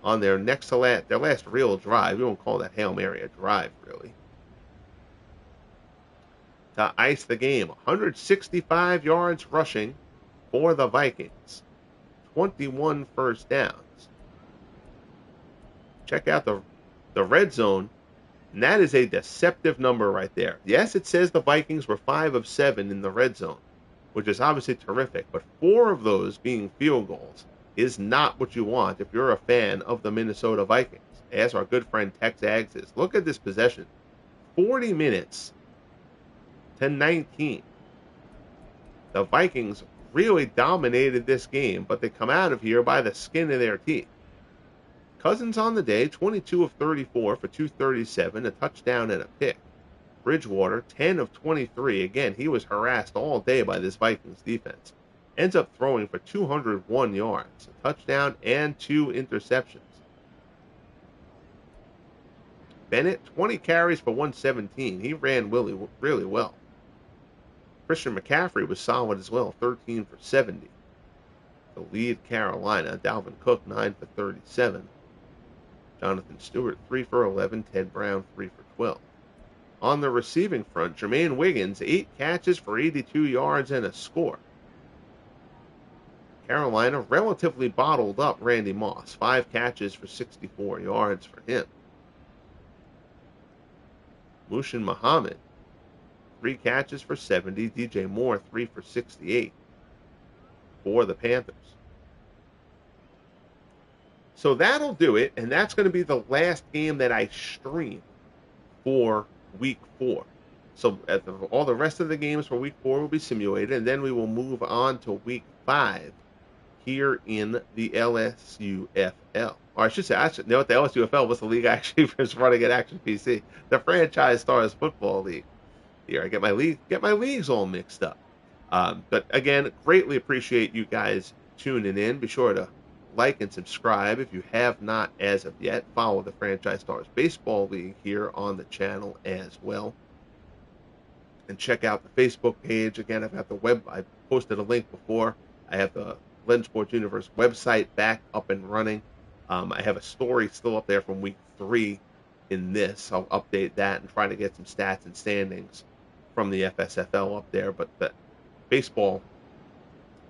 S1: on their last real drive. We won't call that Hail Mary a drive, really. To ice the game. 165 yards rushing for the Vikings. 21 first downs. Check out the red zone, and that is a deceptive number right there. Yes, it says the Vikings were 5 of 7 in the red zone, which is obviously terrific, but 4 of those being field goals is not what you want if you're a fan of the Minnesota Vikings, as our good friend Tex Aggs is. Look at this possession. 40 minutes to 19. The Vikings really dominated this game, but they come out of here by the skin of their teeth. Cousins on the day, 22 of 34 for 237, a touchdown and a pick. Bridgewater, 10 of 23. Again, he was harassed all day by this Vikings defense. Ends up throwing for 201 yards, a touchdown and 2 interceptions. Bennett, 20 carries for 117. He ran really well. Christian McCaffrey was solid as well, 13 for 70. To lead Carolina, Dalvin Cook, 9 for 37. Jonathan Stewart, 3 for 11. Ted Brown, 3 for 12. On the receiving front, Jermaine Wiggins, 8 catches for 82 yards and a score. Carolina relatively bottled up Randy Moss, 5 catches for 64 yards for him. Mushin Muhammad, 3 catches for 70. DJ Moore, 3 for 68 for the Panthers. So that'll do it, and that's going to be the last game that I stream for week 4. So all the rest of the games for week 4 will be simulated, and then we will move on to week 5 here in the LSUFL. Or I should know what the LSUFL was, the league I actually was running at Action PC, the Franchise Stars Football League. Here, I get my leagues all mixed up. But again, greatly appreciate you guys tuning in. Be sure to like and subscribe if you have not as of yet. Follow the Franchise Stars Baseball League here on the channel as well. And check out the Facebook page. Again, I've got the web. I posted a link before. I have the Legend Sports Universe website back up and running. I have a story still up there from week 3 in this. I'll update that and try to get some stats and standings from the FSFL up there. But the baseball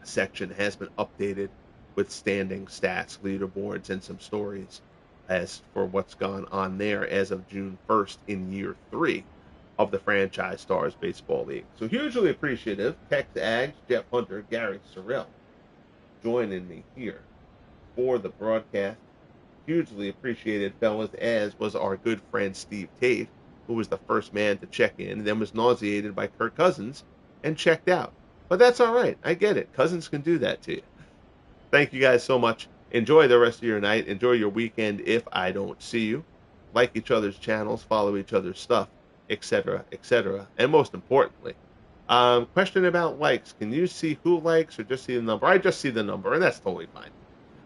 S1: section has been updated with standing stats, leaderboards, and some stories as for what's gone on there as of June 1st in year 3 of the Franchise Stars Baseball League. So hugely appreciative. Tex Ags, Jeff Hunter, Gary Sorrell joining me here for the broadcast. Hugely appreciated, fellas, as was our good friend Steve Tate, who was the first man to check in and then was nauseated by Kirk Cousins and checked out. But that's all right. I get it. Cousins can do that to you. Thank you guys so much. Enjoy the rest of your night. Enjoy your weekend if I don't see you. Like each other's channels, follow each other's stuff, etc., etc. And most importantly, question about likes. Can you see who likes or just see the number? I just see the number, and that's totally fine.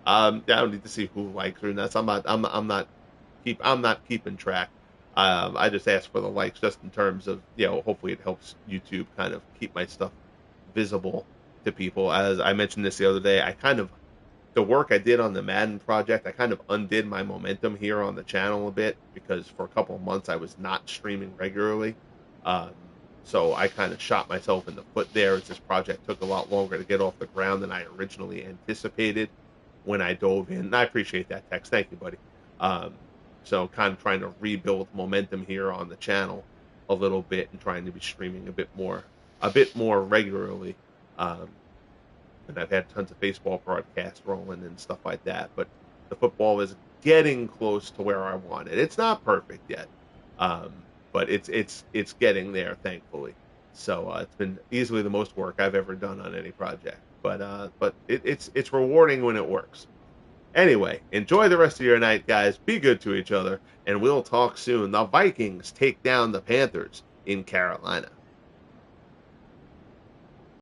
S1: I don't need to see who likes or not. I'm not keeping track. I just ask for the likes just in terms of, hopefully it helps YouTube kind of keep my stuff visible to people. As I mentioned this the other day, the work I did on the Madden project, I kind of undid my momentum here on the channel a bit because for a couple of months I was not streaming regularly. So I kind of shot myself in the foot there as this project took a lot longer to get off the ground than I originally anticipated when I dove in. And I appreciate that, Tex. Thank you, buddy. So kind of trying to rebuild momentum here on the channel a little bit and trying to be streaming a bit more regularly. And I've had tons of baseball broadcasts rolling and stuff like that. But the football is getting close to where I want it. It's not perfect yet, but it's getting there, thankfully. So it's been easily the most work I've ever done on any project. But it's rewarding when it works. Anyway, enjoy the rest of your night, guys. Be good to each other, and we'll talk soon. The Vikings take down the Panthers in Carolina.